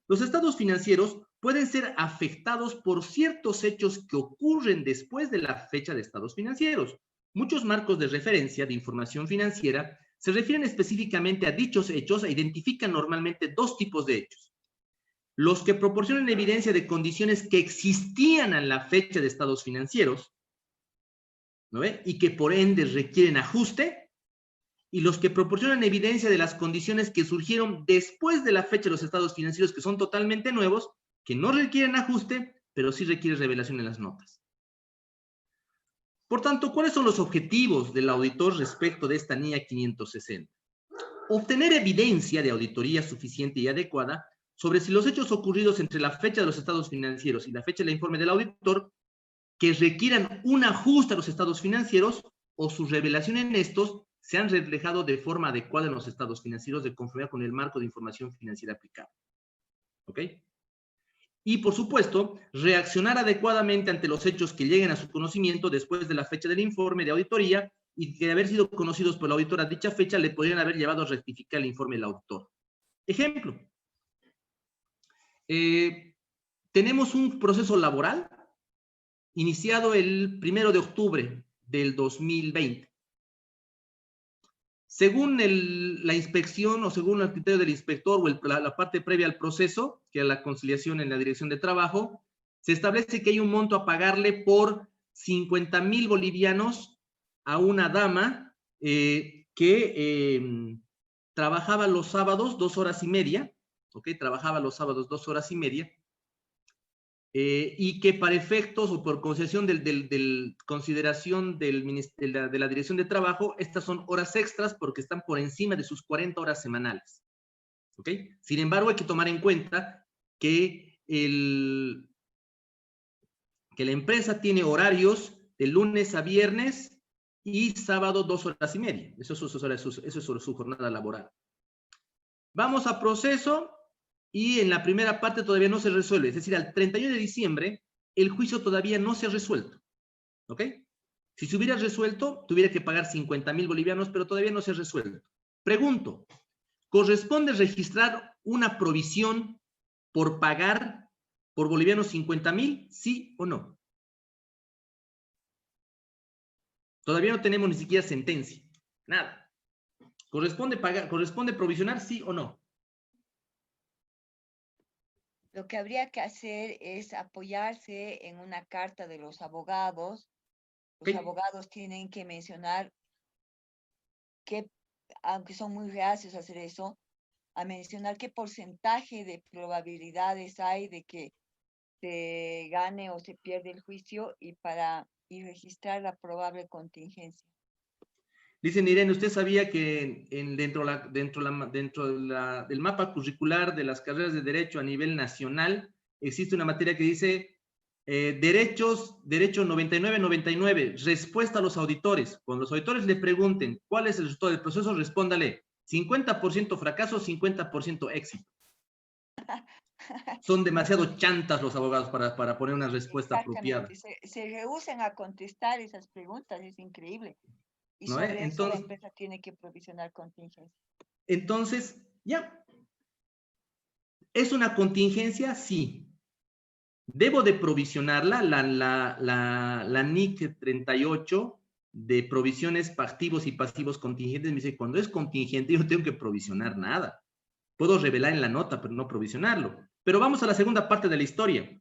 Los estados financieros pueden ser afectados por ciertos hechos que ocurren después de la fecha de estados financieros. Muchos marcos de referencia de información financiera se refieren específicamente a dichos hechos e identifican normalmente dos tipos de hechos. Los que proporcionan evidencia de condiciones que existían a la fecha de estados financieros, ¿no ve? Y que por ende requieren ajuste, y los que proporcionan evidencia de las condiciones que surgieron después de la fecha de los estados financieros, que son totalmente nuevos, que no requieren ajuste, pero sí requieren revelación en las notas. Por tanto, ¿cuáles son los objetivos del auditor respecto de esta NIA 560? Obtener evidencia de auditoría suficiente y adecuada sobre si los hechos ocurridos entre la fecha de los estados financieros y la fecha del informe del auditor que requieran un ajuste a los estados financieros o su revelación en estos se han reflejado de forma adecuada en los estados financieros de conformidad con el marco de información financiera aplicable. ¿Ok? Y, por supuesto, reaccionar adecuadamente ante los hechos que lleguen a su conocimiento después de la fecha del informe de auditoría y que de haber sido conocidos por el auditor a dicha fecha le podrían haber llevado a rectificar el informe del auditor. Ejemplo. Tenemos un proceso laboral iniciado el 1 de octubre del 2020. Según la inspección o según el criterio del inspector o la parte previa al proceso, que es la conciliación en la dirección de trabajo, se establece que hay un monto a pagarle por 50,000 bolivianos a una dama que trabajaba los sábados 2 horas y media, ¿ok? Trabajaba los sábados 2 horas y media, y que para efectos o por consideración consideración de la Dirección de Trabajo, estas son horas extras porque están por encima de sus 40 horas semanales. ¿Ok? Sin embargo, hay que tomar en cuenta que la empresa tiene horarios de lunes a viernes y sábado 2 horas y media. Eso es su jornada laboral. Vamos a proceso. Y en la primera parte todavía no se resuelve. Es decir, al 31 de diciembre, el juicio todavía no se ha resuelto. ¿Ok? Si se hubiera resuelto, tuviera que pagar 50,000 bolivianos, pero todavía no se ha resuelto. Pregunto, ¿corresponde registrar una provisión por pagar por bolivianos 50,000? ¿Sí o no? Todavía no tenemos ni siquiera sentencia. Nada. ¿Corresponde provisionar? ¿Sí o no? Lo que habría que hacer es apoyarse en una carta de los abogados. Los abogados tienen que mencionar que, aunque son muy reacios a hacer eso, a mencionar qué porcentaje de probabilidades hay de que se gane o se pierde el juicio y registrar la probable contingencia. Dicen, Irene, ¿usted sabía que dentro del mapa curricular de las carreras de Derecho a nivel nacional existe una materia que dice derecho 99-99, respuesta a los auditores? Cuando los auditores le pregunten cuál es el resultado del proceso, respóndale 50% fracaso, 50% éxito. Son demasiado chantas los abogados para poner una respuesta apropiada. Se rehúsan a contestar esas preguntas, es increíble. Y ¿no? sobre eso la empresa tiene que provisionar contingencia. Entonces, ya. ¿Es una contingencia? Sí. ¿Debo de provisionarla? La NIC 38 de provisiones activos y pasivos contingentes me dice, cuando es contingente yo no tengo que provisionar nada. Puedo revelar en la nota, pero no provisionarlo. Pero vamos a la segunda parte de la historia.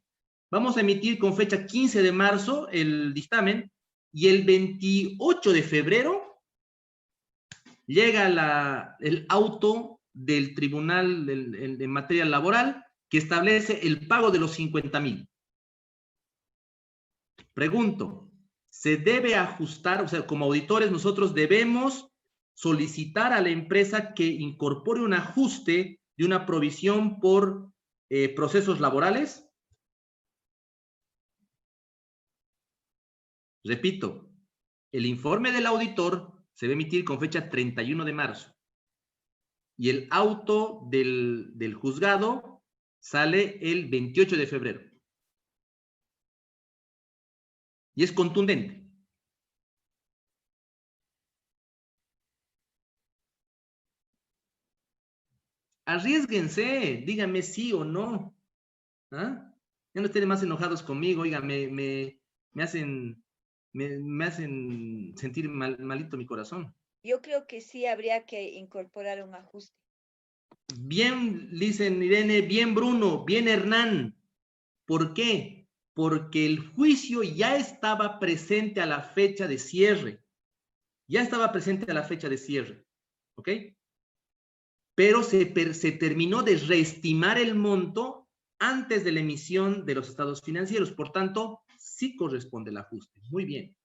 Vamos a emitir con fecha 15 de marzo el dictamen Y el 28 de febrero llega el auto del tribunal en materia laboral que establece el pago de los 50,000. Pregunto, ¿se debe ajustar? O sea, como auditores nosotros debemos solicitar a la empresa que incorpore un ajuste de una provisión por procesos laborales. Repito, el informe del auditor se va a emitir con fecha 31 de marzo y el auto del juzgado sale el 28 de febrero. Y es contundente. Arriésguense, díganme sí o no. ¿Ah? Ya no estén más enojados conmigo, oiga, me hacen sentir malito mi corazón. Yo creo que sí habría que incorporar un ajuste. Bien, dicen Irene, bien Bruno, bien Hernán. ¿Por qué? Porque el juicio ya estaba presente a la fecha de cierre. Ya estaba presente a la fecha de cierre. ¿Ok? Pero se terminó de reestimar el monto antes de la emisión de los estados financieros. Por tanto, sí corresponde el ajuste. Muy bien.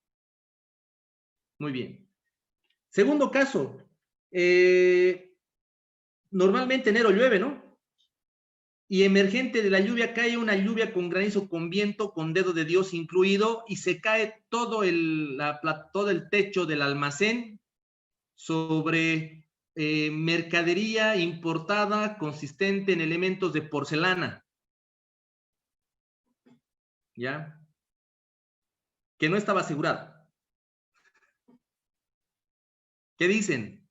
Muy bien. Segundo caso. Normalmente enero llueve, ¿no? Y emergente de la lluvia cae una lluvia con granizo, con viento, con dedo de Dios incluido, y se cae todo todo el techo del almacén sobre mercadería importada consistente en elementos de porcelana. ¿Ya? Que no estaba asegurada. ¿Qué dicen?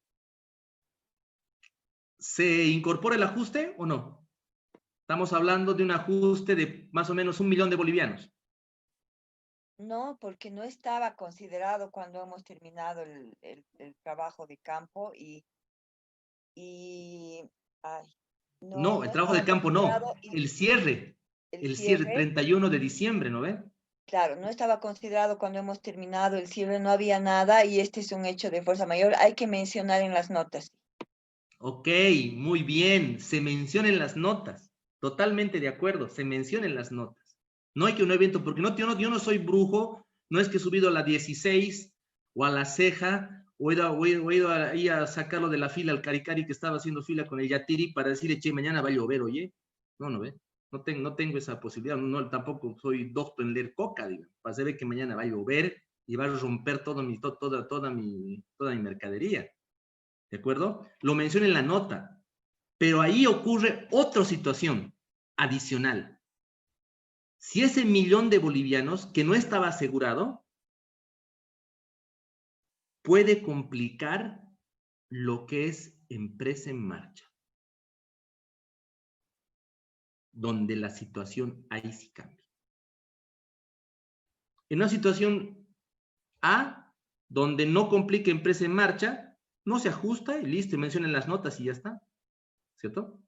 ¿Se incorpora el ajuste o no? Estamos hablando de un ajuste de más o menos 1 millón de bolivianos. No, porque no estaba considerado cuando hemos terminado el trabajo de campo ay, No, el no trabajo estaba de campo no, considerado el cierre. el El cierre, cierre. 31 de diciembre, ¿no ven? Claro, no estaba considerado cuando hemos terminado el cierre, no había nada y este es un hecho de fuerza mayor. Hay que mencionar en las notas. Ok, muy bien, se menciona en las notas. Totalmente de acuerdo, se menciona en las notas. No hay que un evento, porque yo no soy brujo, no es que he subido a la 16 o a la ceja, o he ido ahí a sacarlo de la fila al Caricari que estaba haciendo fila con el Yatiri para decirle, che, mañana va a llover, oye. No ve. No tengo esa posibilidad, no, tampoco soy doctor en leer coca, digamos, para saber que mañana va a llover y va a romper toda mi mercadería. ¿De acuerdo? Lo menciono en la nota, pero ahí ocurre otra situación adicional. Si ese millón de bolivianos que no estaba asegurado puede complicar lo que es empresa en marcha, donde la situación ahí sí cambia. En una situación A, donde no complica empresa en marcha, no se ajusta y listo, mencionen las notas y ya está, ¿cierto?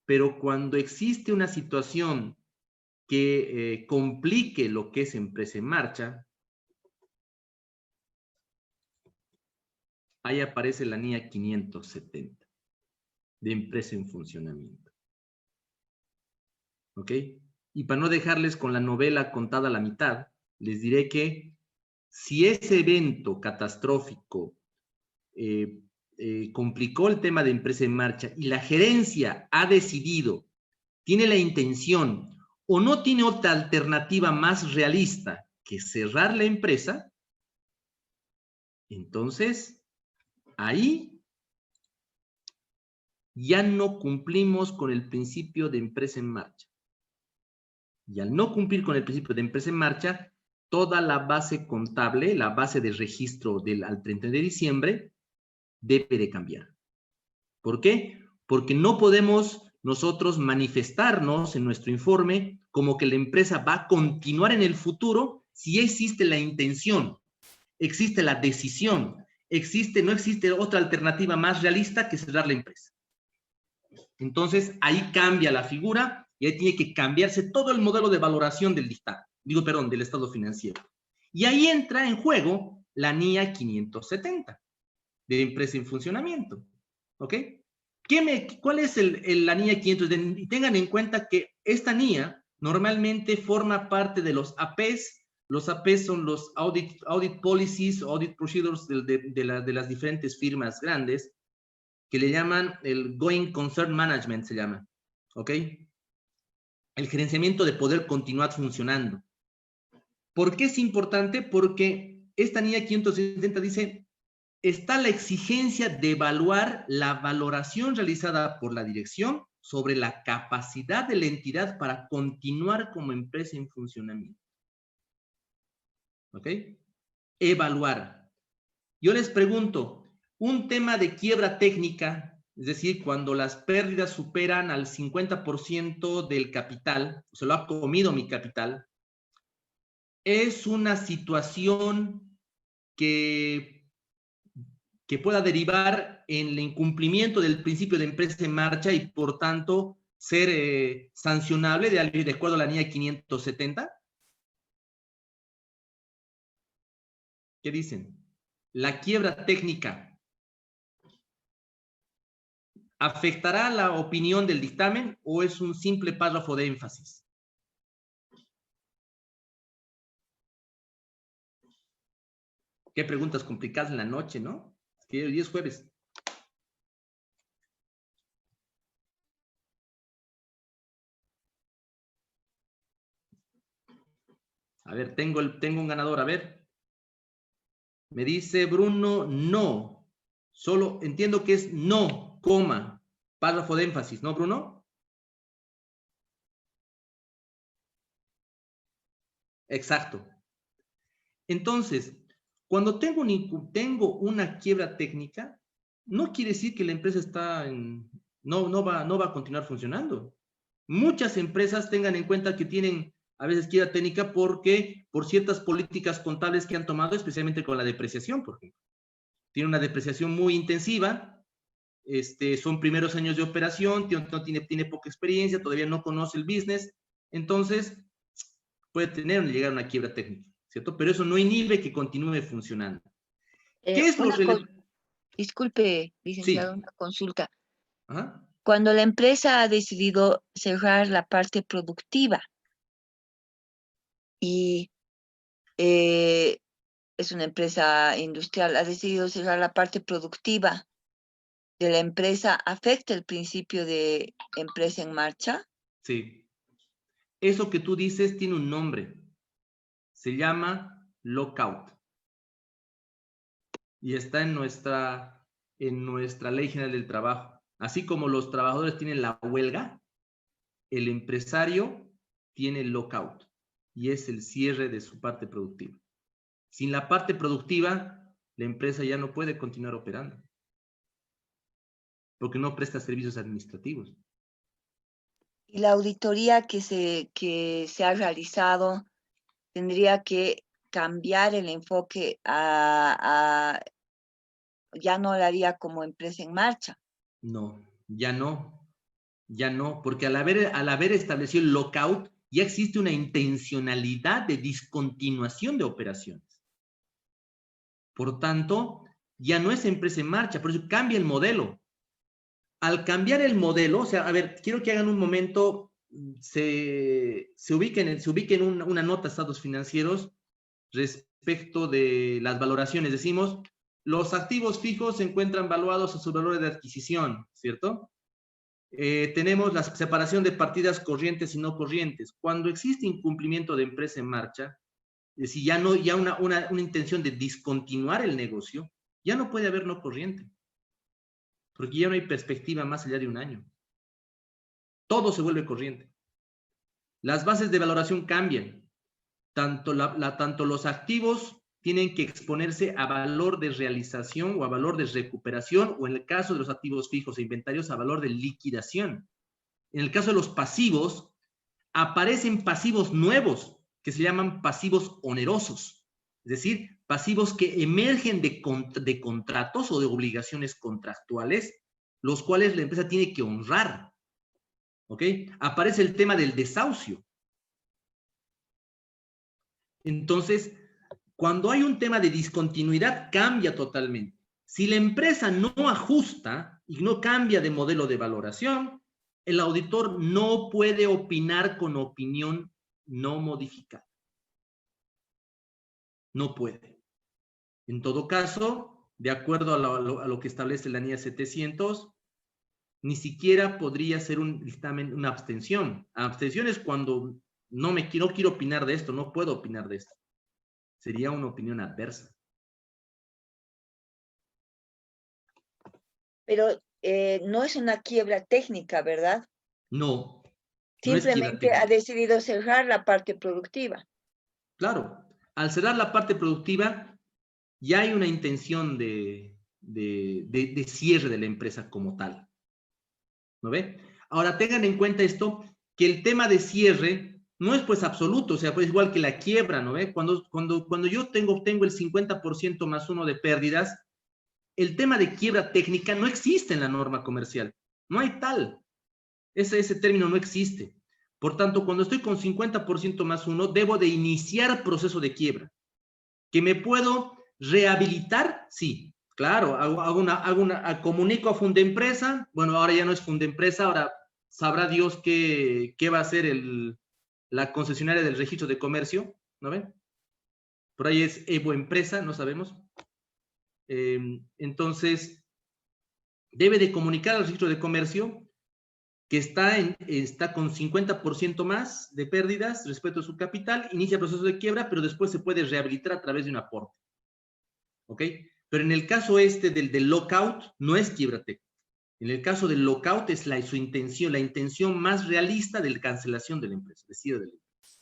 Pero cuando existe una situación que complique lo que es empresa en marcha, ahí aparece la NIA 570 de empresa en funcionamiento. ¿Ok? Y para no dejarles con la novela contada a la mitad, les diré que si ese evento catastrófico complicó el tema de empresa en marcha y la gerencia ha decidido, tiene la intención o no tiene otra alternativa más realista que cerrar la empresa, entonces ahí ya no cumplimos con el principio de empresa en marcha. Y al no cumplir con el principio de empresa en marcha, toda la base contable, la base de registro al 31 de diciembre, debe de cambiar. ¿Por qué? Porque no podemos nosotros manifestarnos en nuestro informe como que la empresa va a continuar en el futuro si existe la intención, existe la decisión, no existe otra alternativa más realista que cerrar la empresa. Entonces, ahí cambia la figura y ahí tiene que cambiarse todo el modelo de valoración del dictamen, del estado financiero. Y ahí entra en juego la NIA 570 de empresa en funcionamiento. ¿Ok? ¿Cuál es la NIA 570? Y tengan en cuenta que esta NIA normalmente forma parte de los APs. Los APs son los Audit Policies, Audit Procedures de las diferentes firmas grandes, que le llaman el Going Concern Management, se llama. ¿Ok? El gerenciamiento de poder continuar funcionando. ¿Por qué es importante? Porque esta NIA 570 dice, está la exigencia de evaluar la valoración realizada por la dirección sobre la capacidad de la entidad para continuar como empresa en funcionamiento. ¿Ok? Evaluar. Yo les pregunto, un tema de quiebra técnica, es decir, cuando las pérdidas superan al 50% del capital, se lo ha comido mi capital, es una situación que pueda derivar en el incumplimiento del principio de empresa en marcha y, por tanto, ser sancionable de acuerdo a la NIA 570. ¿Qué dicen? La quiebra técnica ¿afectará la opinión del dictamen o es un simple párrafo de énfasis? Qué preguntas complicadas en la noche, ¿no? Es que hoy es jueves. A ver, tengo un ganador, a ver. Me dice Bruno, no. Solo entiendo que es no, coma, párrafo de énfasis, ¿no, Bruno? Exacto. Entonces, cuando tengo una quiebra técnica, no quiere decir que la empresa no va a continuar funcionando. Muchas empresas tengan en cuenta que tienen a veces quiebra técnica porque por ciertas políticas contables que han tomado, especialmente con la depreciación, por ejemplo. Tiene una depreciación muy intensiva, son primeros años de operación, tiene poca experiencia, todavía no conoce el business, entonces puede llegar a una quiebra técnica, ¿cierto? Pero eso no inhibe que continúe funcionando. ¿Qué es lo relevante? Disculpe, licenciado, Sí. una consulta. Ajá. Cuando la empresa ha decidido cerrar la parte productiva y es una empresa industrial, ha decidido cerrar la parte productiva de la empresa, ¿afecta el principio de empresa en marcha? Sí. Eso que tú dices tiene un nombre. Se llama lockout. Y está en nuestra Ley General del Trabajo. Así como los trabajadores tienen la huelga, el empresario tiene el lockout. Y es el cierre de su parte productiva. Sin la parte productiva, la empresa ya no puede continuar operando. Porque no presta servicios administrativos. Y la auditoría que se ha realizado tendría que cambiar el enfoque ya no la haría como empresa en marcha. No, ya no, porque al haber establecido el lockout, ya existe una intencionalidad de discontinuación de operaciones. Por tanto, ya no es empresa en marcha, por eso cambia el modelo. Al cambiar el modelo, o sea, a ver, quiero que hagan un momento, se ubiquen una nota de estados financieros respecto de las valoraciones. Decimos, los activos fijos se encuentran valuados a sus valores de adquisición, ¿cierto? Tenemos la separación de partidas corrientes y no corrientes. Cuando existe incumplimiento de empresa en marcha, es decir, ya una intención de discontinuar el negocio, ya no puede haber no corriente, porque ya no hay perspectiva más allá de un año. Todo se vuelve corriente. Las bases de valoración cambian. Tanto los activos tienen que exponerse a valor de realización o a valor de recuperación, o en el caso de los activos fijos e inventarios, a valor de liquidación. En el caso de los pasivos, aparecen pasivos nuevos que se llaman pasivos onerosos, es decir, pasivos que emergen de contratos o de obligaciones contractuales, los cuales la empresa tiene que honrar. ¿Ok? Aparece el tema del desahucio. Entonces, Cuando hay un tema de discontinuidad, cambia totalmente. Si la empresa no ajusta y no cambia de modelo de valoración, el auditor no puede opinar con opinión no modificada. No puede. En todo caso, de acuerdo a lo que establece la NIA 700, ni siquiera podría ser un dictamen, una abstención. Abstención es cuando no quiero opinar de esto, no puedo opinar de esto. Sería una opinión adversa. Pero no es una quiebra técnica, ¿verdad? No, no es quiebra Simplemente ha técnica. decidido cerrar la parte productiva. Claro, al cerrar la parte productiva, ya hay una intención de cierre de la empresa como tal. ¿No ve? Ahora tengan en cuenta esto, que el tema de cierre no es pues absoluto, o sea, pues igual que la quiebra, ¿no ve? Cuando yo obtengo el 50% más uno de pérdidas, el tema de quiebra técnica no existe en la norma comercial. No hay tal. Ese término no existe. Por tanto, cuando estoy con 50% más uno, debo de iniciar proceso de quiebra. ¿Que me puedo rehabilitar? Sí, claro. Comunico a Fundempresa. Bueno, ahora ya no es Fundempresa, ahora sabrá Dios qué va a hacer la concesionaria del registro de comercio, ¿no ven? Por ahí es Evo Empresa, no sabemos. Entonces, debe de comunicar al registro de comercio que está con 50% más de pérdidas respecto a su capital, inicia proceso de quiebra, pero después se puede rehabilitar a través de un aporte. ¿Ok? Pero en el caso del lockout, no es quiebra técnica. En el caso del lockout es la intención más realista de la cancelación de la empresa, de cierre de la empresa.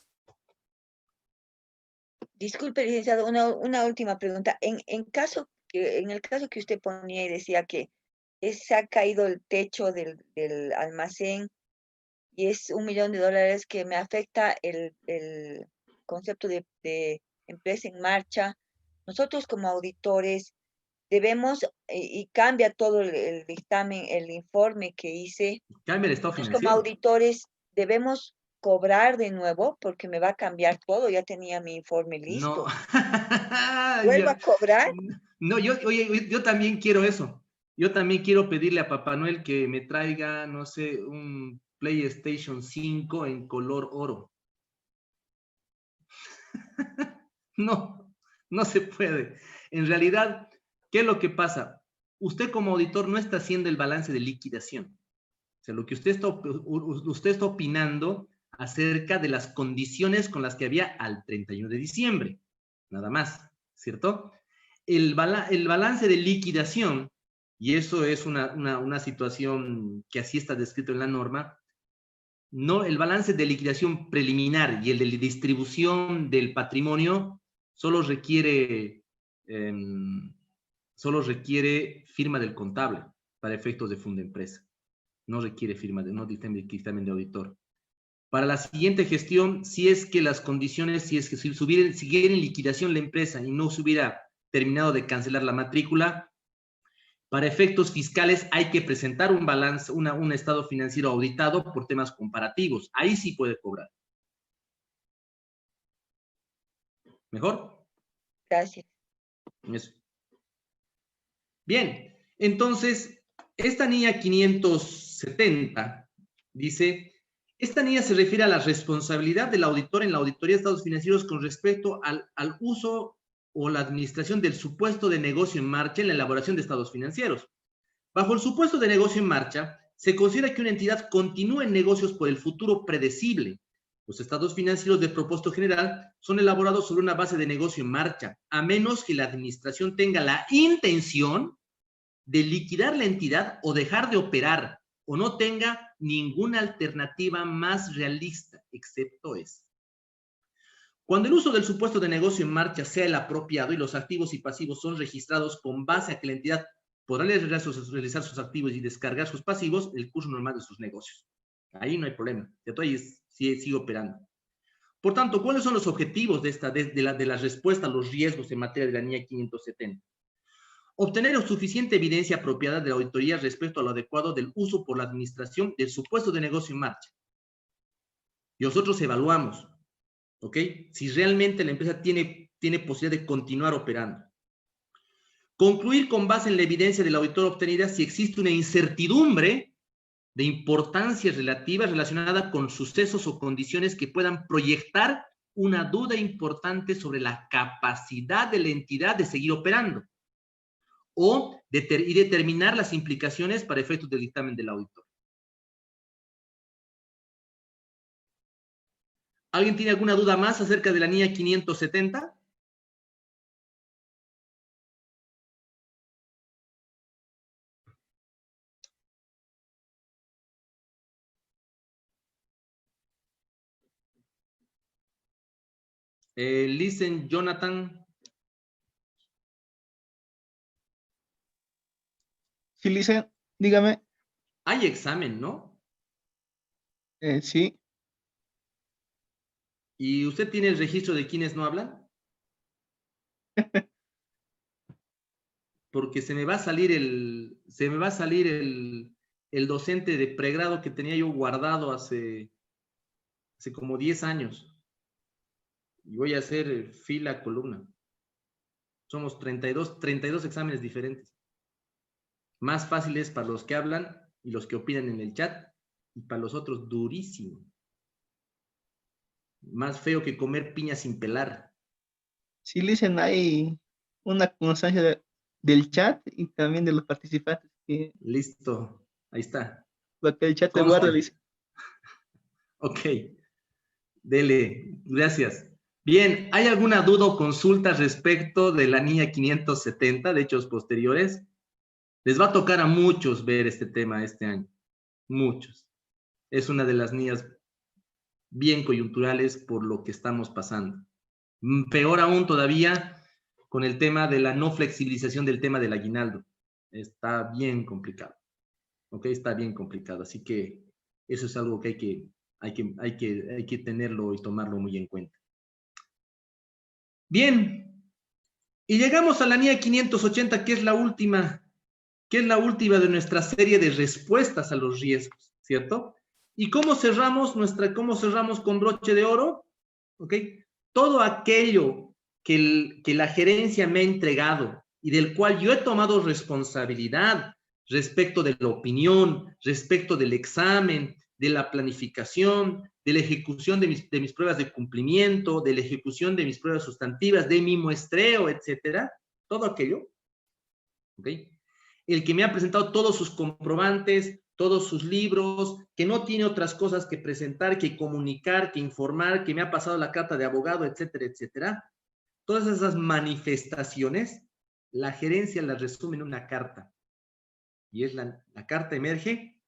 Disculpe, licenciado, una última pregunta. En el caso que usted ponía y decía que se ha caído el techo del almacén y es $1.000.000 que me afecta el concepto de empresa en marcha, nosotros como auditores debemos, y cambia todo el dictamen, el informe que hice, Cambia el estado nosotros como financiero. auditores debemos cobrar de nuevo porque me va a cambiar todo, ya tenía mi informe No. listo. ¿Vuelvo a cobrar? No, yo también quiero eso. Yo también quiero pedirle a Papá Noel que me traiga, no sé, un PlayStation 5 en color oro. No, no se puede. En realidad, ¿qué es lo que pasa? Usted como auditor no está haciendo el balance de liquidación. O sea, lo que usted está opinando acerca de las condiciones con las que había al 31 de diciembre. Nada más, ¿cierto? El balance de liquidación, y eso es una situación que así está descrito en la norma, no, el balance de liquidación preliminar y el de distribución del patrimonio solo requiere, eh, solo requiere firma del contable para efectos de Fundempresa. No requiere no dictamen de auditor. Para la siguiente gestión, si es que las condiciones, si es que siguiera en liquidación la empresa y no se hubiera terminado de cancelar la matrícula, para efectos fiscales hay que presentar un balance, un estado financiero auditado por temas comparativos. Ahí sí puede cobrar. ¿Mejor? Gracias. Eso. Bien, entonces, esta NIA 570 dice, esta NIA se refiere a la responsabilidad del auditor en la auditoría de estados financieros con respecto al uso o la administración del supuesto de negocio en marcha en la elaboración de estados financieros. Bajo el supuesto de negocio en marcha, se considera que una entidad continúe en negocios por el futuro predecible. Los estados financieros de propósito general son elaborados sobre una base de negocio en marcha, a menos que la administración tenga la intención de liquidar la entidad o dejar de operar, o no tenga ninguna alternativa más realista, excepto esa. Cuando el uso del supuesto de negocio en marcha sea el apropiado y los activos y pasivos son registrados con base a que la entidad podrá realizar sus activos y descargar sus pasivos, el curso normal de sus negocios. Ahí no hay problema. Ahí sigue operando. Por tanto, ¿cuáles son los objetivos de la respuesta a los riesgos en materia de la NIA 570? Obtener suficiente evidencia apropiada de la auditoría respecto a lo adecuado del uso por la administración del supuesto de negocio en marcha. Y nosotros evaluamos, ¿ok? Si realmente la empresa tiene tiene posibilidad de continuar operando. Concluir con base en la evidencia del auditor obtenida si existe una incertidumbre de importancia relativa relacionada con sucesos o condiciones que puedan proyectar una duda importante sobre la capacidad de la entidad de seguir operando y determinar las implicaciones para efectos del dictamen del auditor. ¿Alguien tiene alguna duda más acerca de la NIA 570? Listen, Jonathan. Sí, Lice, dígame. Hay examen, ¿no? Sí, ¿Y usted tiene el registro de quienes no hablan? Porque se me va a salir el docente de pregrado que tenía yo guardado hace como 10 años. Y voy a hacer fila columna. Somos 32 exámenes diferentes. Más fáciles para los que hablan y los que opinan en el chat, y para los otros durísimo. Más feo que comer piña sin pelar. sí, Lice, hay una constancia del chat y también de los participantes. Que Listo, ahí está. lo que el chat te Conste. guarda, Lice. Ok, dele, gracias. Bien, ¿hay alguna duda o consulta respecto de la NIA 570 de hechos posteriores? Les va a tocar a muchos ver este tema este año. Muchos. Es una de las NIAs bien coyunturales por lo que estamos pasando. Peor aún todavía con el tema de la no flexibilización del tema del aguinaldo. Está bien complicado. ¿Ok? Está bien complicado. Así que eso es algo que hay que tenerlo y tomarlo muy en cuenta. Bien. Y llegamos a la NIA 580, que es la última de nuestra serie de respuestas a los riesgos, ¿cierto? ¿Y cómo cerramos con broche de oro? ¿Ok? Todo aquello que la gerencia me ha entregado y del cual yo he tomado responsabilidad respecto de la opinión, respecto del examen, de la planificación, de la ejecución de mis pruebas de cumplimiento, de la ejecución de mis pruebas sustantivas, de mi muestreo, etcétera, todo aquello, ¿ok? El que me ha presentado todos sus comprobantes, todos sus libros, que no tiene otras cosas que presentar, que comunicar, que informar, que me ha pasado la carta de abogado, etcétera, etcétera. Todas esas manifestaciones, la gerencia las resume en una carta. Y es la carta emerge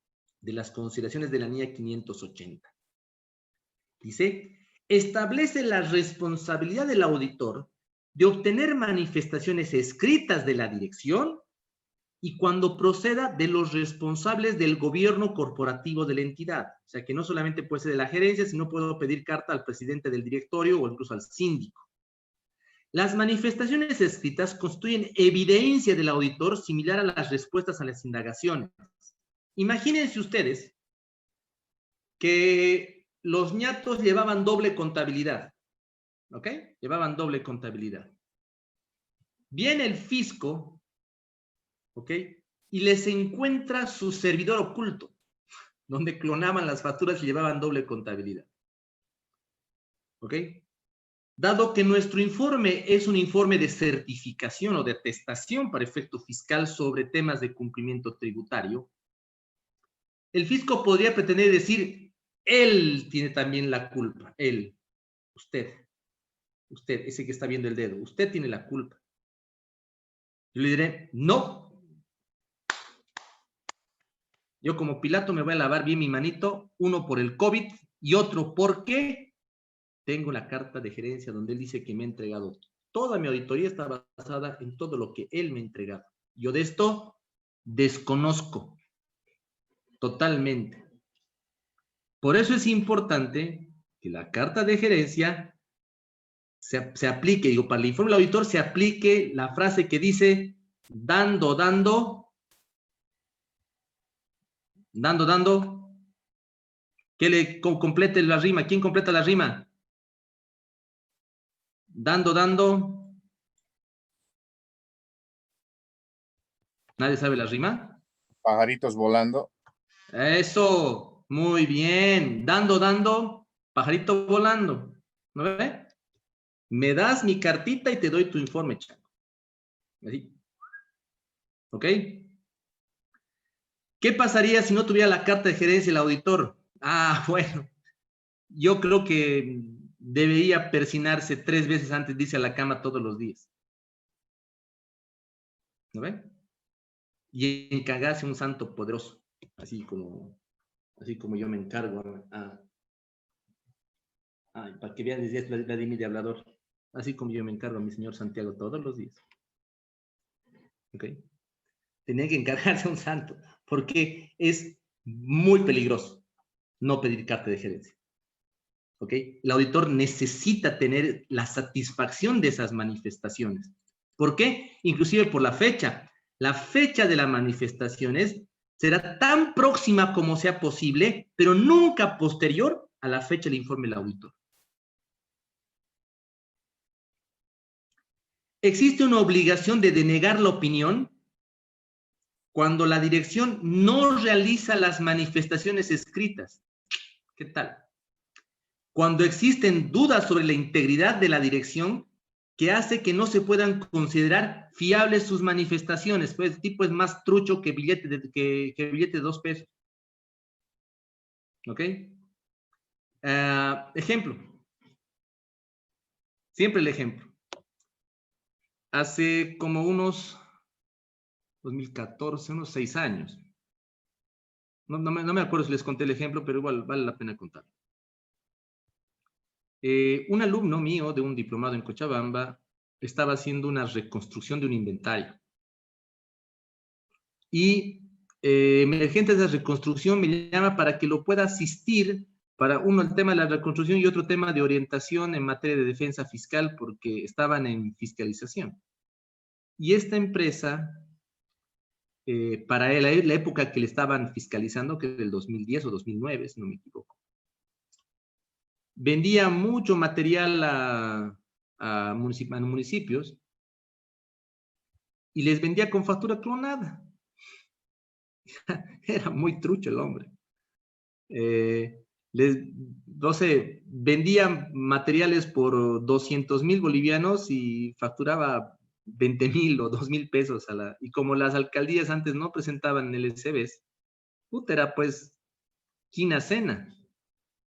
de las consideraciones de la NIA 580. Dice, establece la responsabilidad del auditor de obtener manifestaciones escritas de la dirección y cuando proceda de los responsables del gobierno corporativo de la entidad. O sea, que no solamente puede ser de la gerencia, sino puedo pedir carta al presidente del directorio o incluso al síndico. Las manifestaciones escritas constituyen evidencia del auditor similar a las respuestas a las indagaciones. Imagínense ustedes que los ñatos llevaban doble contabilidad, ¿ok? Llevaban doble contabilidad. Viene el fisco, ¿ok? Y les encuentra su servidor oculto, donde clonaban las facturas y llevaban doble contabilidad. ¿Ok? Dado que nuestro informe es un informe de certificación o de atestación para efecto fiscal sobre temas de cumplimiento tributario, el fisco podría pretender decir, él tiene también la culpa, él, usted, ese que está viendo el dedo, usted tiene la culpa. Yo le diré, no. Yo como Pilato me voy a lavar bien mi manito, uno por el COVID y otro porque tengo la carta de gerencia donde él dice que me ha entregado. Toda mi auditoría está basada en todo lo que él me ha entregado. Yo de esto desconozco totalmente. Por eso es importante que la carta de gerencia se aplique, digo, para el informe del auditor se aplique la frase que dice dando, que le complete la rima. ¿Quién completa la rima? Dando. ¿Nadie sabe la rima? Pajaritos volando. Eso, muy bien. Dando, pajarito volando. ¿No ve? Me das mi cartita y te doy tu informe, Chango. Así. ¿Ok? ¿Qué pasaría si no tuviera la carta de gerencia el auditor? Ah, bueno. Yo creo que debería persinarse 3 veces antes de irse a la cama todos los días. ¿No ve? Y encargarse un santo poderoso, así como yo me encargo para que vean, decía Vladimir de Hablador, así como yo me encargo a mi señor Santiago todos los días. ¿Ok? Tenía que encargarse a un santo, porque es muy peligroso no pedir carta de gerencia. ¿Ok? El auditor necesita tener la satisfacción de esas manifestaciones. ¿Por qué? Inclusive por la fecha. La fecha de las manifestaciones será tan próxima como sea posible, pero nunca posterior a la fecha del informe del auditor. Existe una obligación de denegar la opinión cuando la dirección no realiza las manifestaciones escritas. ¿Qué tal? Cuando existen dudas sobre la integridad de la dirección, que hace que no se puedan considerar fiables sus manifestaciones. Pues el tipo es más trucho que billete de 2 pesos. ¿Ok? Ejemplo. Siempre el ejemplo. Hace como unos 2014, unos 6 años. No me acuerdo si les conté el ejemplo, pero igual vale la pena contar. Un alumno mío de un diplomado en Cochabamba estaba haciendo una reconstrucción de un inventario. Y emergente de esa reconstrucción me llama para que lo pueda asistir para uno el tema de la reconstrucción y otro tema de orientación en materia de defensa fiscal porque estaban en fiscalización. Y esta empresa, para él, la época que le estaban fiscalizando, que era el 2010 o 2009, si no me equivoco, vendía mucho material a municipios y les vendía con factura clonada. Era muy trucho el hombre. No sé, vendían materiales por 200,000 bolivianos y facturaba 20,000 o 2,000 pesos y como las alcaldías antes no presentaban LCBs, puta, era pues quina cena.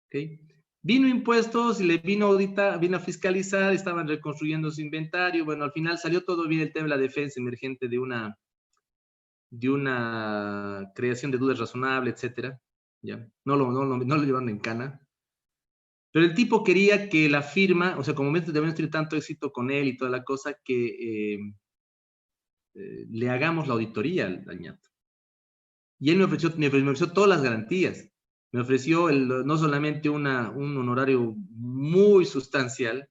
¿Okay? Vino impuestos y le vino a auditar, vino a fiscalizar, estaban reconstruyendo su inventario. Bueno, al final salió todo bien el tema de la defensa emergente de una creación de dudas razonable, etcétera. ¿Ya? No lo llevaron en cana. Pero el tipo quería que la firma, o sea, como debemos tener tanto éxito con él y toda la cosa, que le hagamos la auditoría al ñato. Y él me ofreció todas las garantías. Me ofreció no solamente un honorario muy sustancial,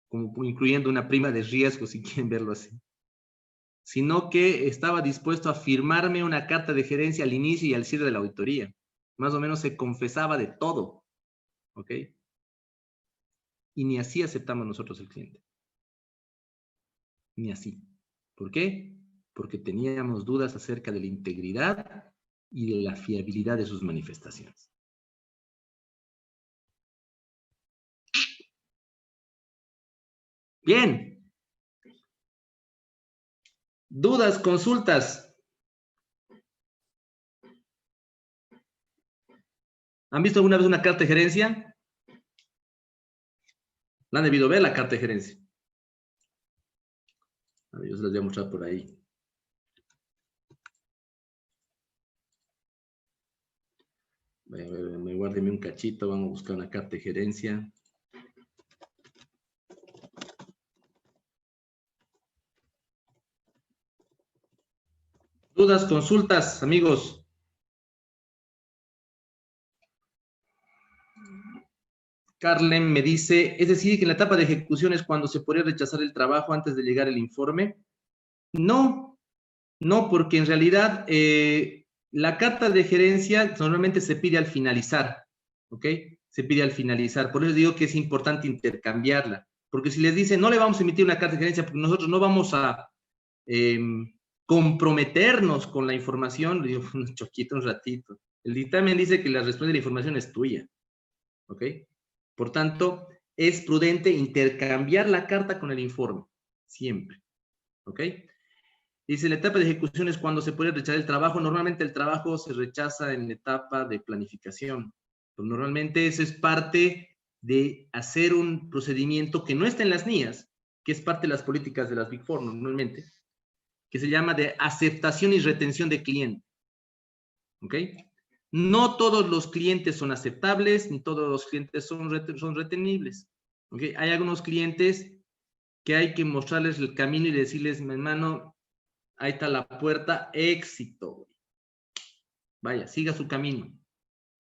como incluyendo una prima de riesgo, si quieren verlo así, sino que estaba dispuesto a firmarme una carta de gerencia al inicio y al cierre de la auditoría. Más o menos se confesaba de todo. ¿Ok? Y ni así aceptamos nosotros el cliente. Ni así. ¿Por qué? Porque teníamos dudas acerca de la integridad y de la fiabilidad de sus manifestaciones. Bien. Dudas, consultas. ¿Han visto alguna vez una carta de gerencia? La han debido ver la carta de gerencia. A ver, yo se las voy a mostrar por ahí. Me guárdeme un cachito, vamos a buscar una carta de gerencia. Dudas, consultas, amigos. Carlen me dice, es decir, que en la etapa de ejecución es cuando se podría rechazar el trabajo antes de llegar el informe. No, porque en realidad la carta de gerencia normalmente se pide al finalizar, ¿ok? Se pide al finalizar. Por eso digo que es importante intercambiarla. Porque si les dicen, no le vamos a emitir una carta de gerencia porque nosotros no vamos a comprometernos con la información, le digo, un choquito, un ratito. El dictamen dice que la respuesta de la información es tuya. ¿Ok? Por tanto, es prudente intercambiar la carta con el informe. Siempre. ¿Ok? Dice, la etapa de ejecución es cuando se puede rechazar el trabajo. Normalmente el trabajo se rechaza en la etapa de planificación. Pero normalmente eso es parte de hacer un procedimiento que no está en las NIAs, que es parte de las políticas de las Big Four normalmente, que se llama de aceptación y retención de cliente. ¿Ok? No todos los clientes son aceptables, ni todos los clientes son retenibles. ¿Ok? Hay algunos clientes que hay que mostrarles el camino y decirles, mi hermano, ahí está la puerta, éxito. Vaya, siga su camino.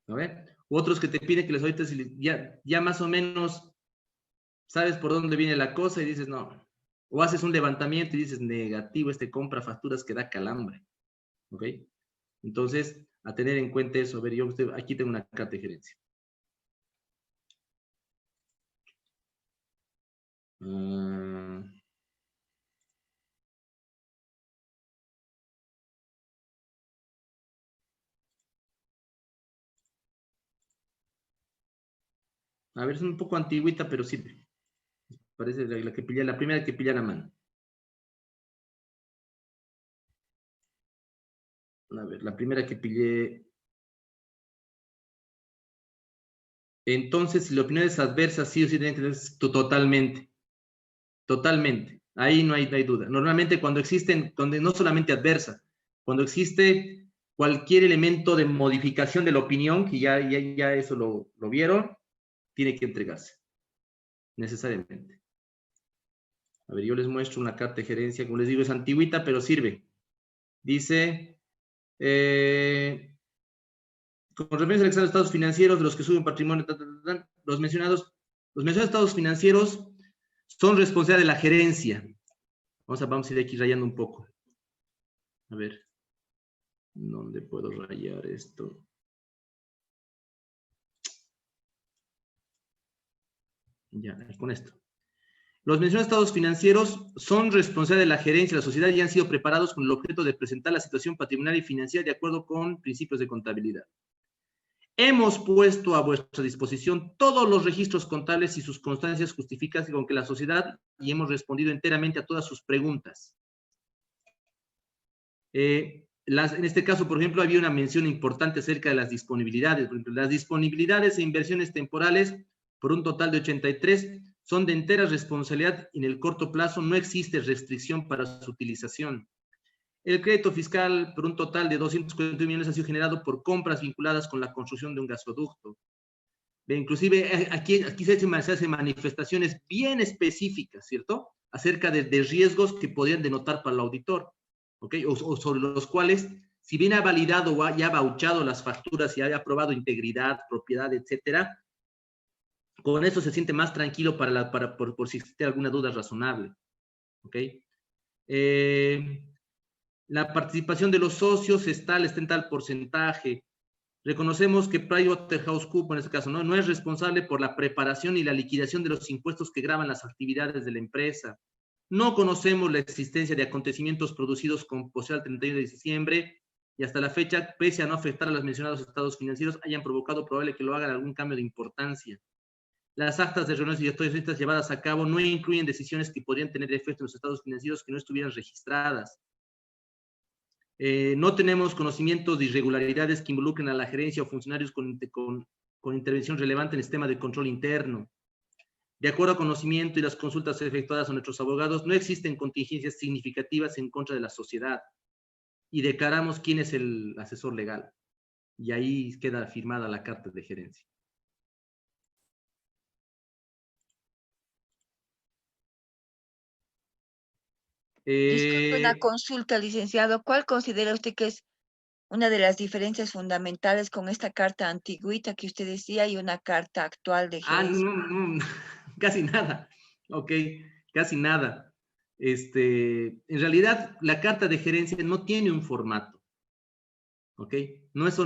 ¿No ve? Otros que te piden que les ahorita ya más o menos sabes por dónde viene la cosa y dices, no. O haces un levantamiento y dices, negativo, compra facturas que da calambre. ¿Ok? Entonces, a tener en cuenta eso. A ver, yo aquí tengo una carta de gerencia. A ver, es un poco antigüita, pero sirve. Parece la primera que pilla la mano. A ver, la primera que pillé. Entonces, si la opinión es adversa, sí o sí tiene que ser totalmente. Totalmente. Ahí no hay duda. Normalmente cuando no solamente adversa, cuando existe cualquier elemento de modificación de la opinión, que ya eso lo vieron, tiene que entregarse. Necesariamente. A ver, yo les muestro una carta de gerencia, como les digo, es antigüita, pero sirve. Dice, con referencia al examen de estados financieros de los que suben patrimonio, los mencionados estados financieros son responsabilidad de la gerencia. Vamos a ir aquí rayando un poco. A ver, ¿dónde puedo rayar esto? Ya, con esto. Los mencionados estados financieros son responsabilidad de la gerencia de la sociedad y han sido preparados con el objeto de presentar la situación patrimonial y financiera de acuerdo con principios de contabilidad. Hemos puesto a vuestra disposición todos los registros contables y sus constancias justificadas con que la sociedad y hemos respondido enteramente a todas sus preguntas. En este caso, por ejemplo, había una mención importante acerca de las disponibilidades. Por ejemplo, las disponibilidades e inversiones temporales, por un total de 83, son de entera responsabilidad y en el corto plazo no existe restricción para su utilización. El crédito fiscal por un total de 241 millones ha sido generado por compras vinculadas con la construcción de un gasoducto. Inclusive aquí se hacen manifestaciones bien específicas, ¿cierto? Acerca de riesgos que podrían denotar para el auditor, ¿ok? O sobre los cuales, si bien ha validado o ya ha vouchado las facturas y ha aprobado integridad, propiedad, etcétera, con eso se siente más tranquilo por si existe alguna duda razonable, ¿ok? La participación de los socios está en tal porcentaje. Reconocemos que PricewaterhouseCoopers, en este caso, no es responsable por la preparación y la liquidación de los impuestos que gravan las actividades de la empresa. No conocemos la existencia de acontecimientos producidos con posterior al 31 de diciembre y hasta la fecha, pese a no afectar a los mencionados estados financieros, hayan provocado probable que lo hagan algún cambio de importancia. Las actas de reuniones y directorios llevadas a cabo no incluyen decisiones que podrían tener efecto en los estados financieros que no estuvieran registradas. No tenemos conocimientos de irregularidades que involucren a la gerencia o funcionarios con intervención relevante en el sistema de control interno. De acuerdo al conocimiento y las consultas efectuadas a nuestros abogados, no existen contingencias significativas en contra de la sociedad. Y declaramos quién es el asesor legal. Y ahí queda firmada la carta de gerencia. Disculpe una consulta, licenciado. ¿Cuál considera usted que es una de las diferencias fundamentales con esta carta antigüita que usted decía y una carta actual de gerencia? No, casi nada. Ok, casi nada. En realidad, la carta de gerencia no tiene un formato. ¿Ok? No es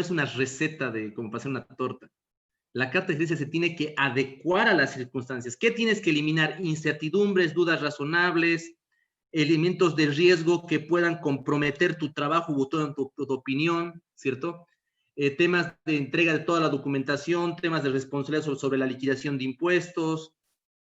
una receta de cómo pasar una torta. La carta de gerencia se tiene que adecuar a las circunstancias. ¿Qué tienes que eliminar? Incertidumbres, dudas razonables, elementos de riesgo que puedan comprometer tu trabajo o tu opinión, ¿cierto? Temas de entrega de toda la documentación, temas de responsabilidad sobre la liquidación de impuestos,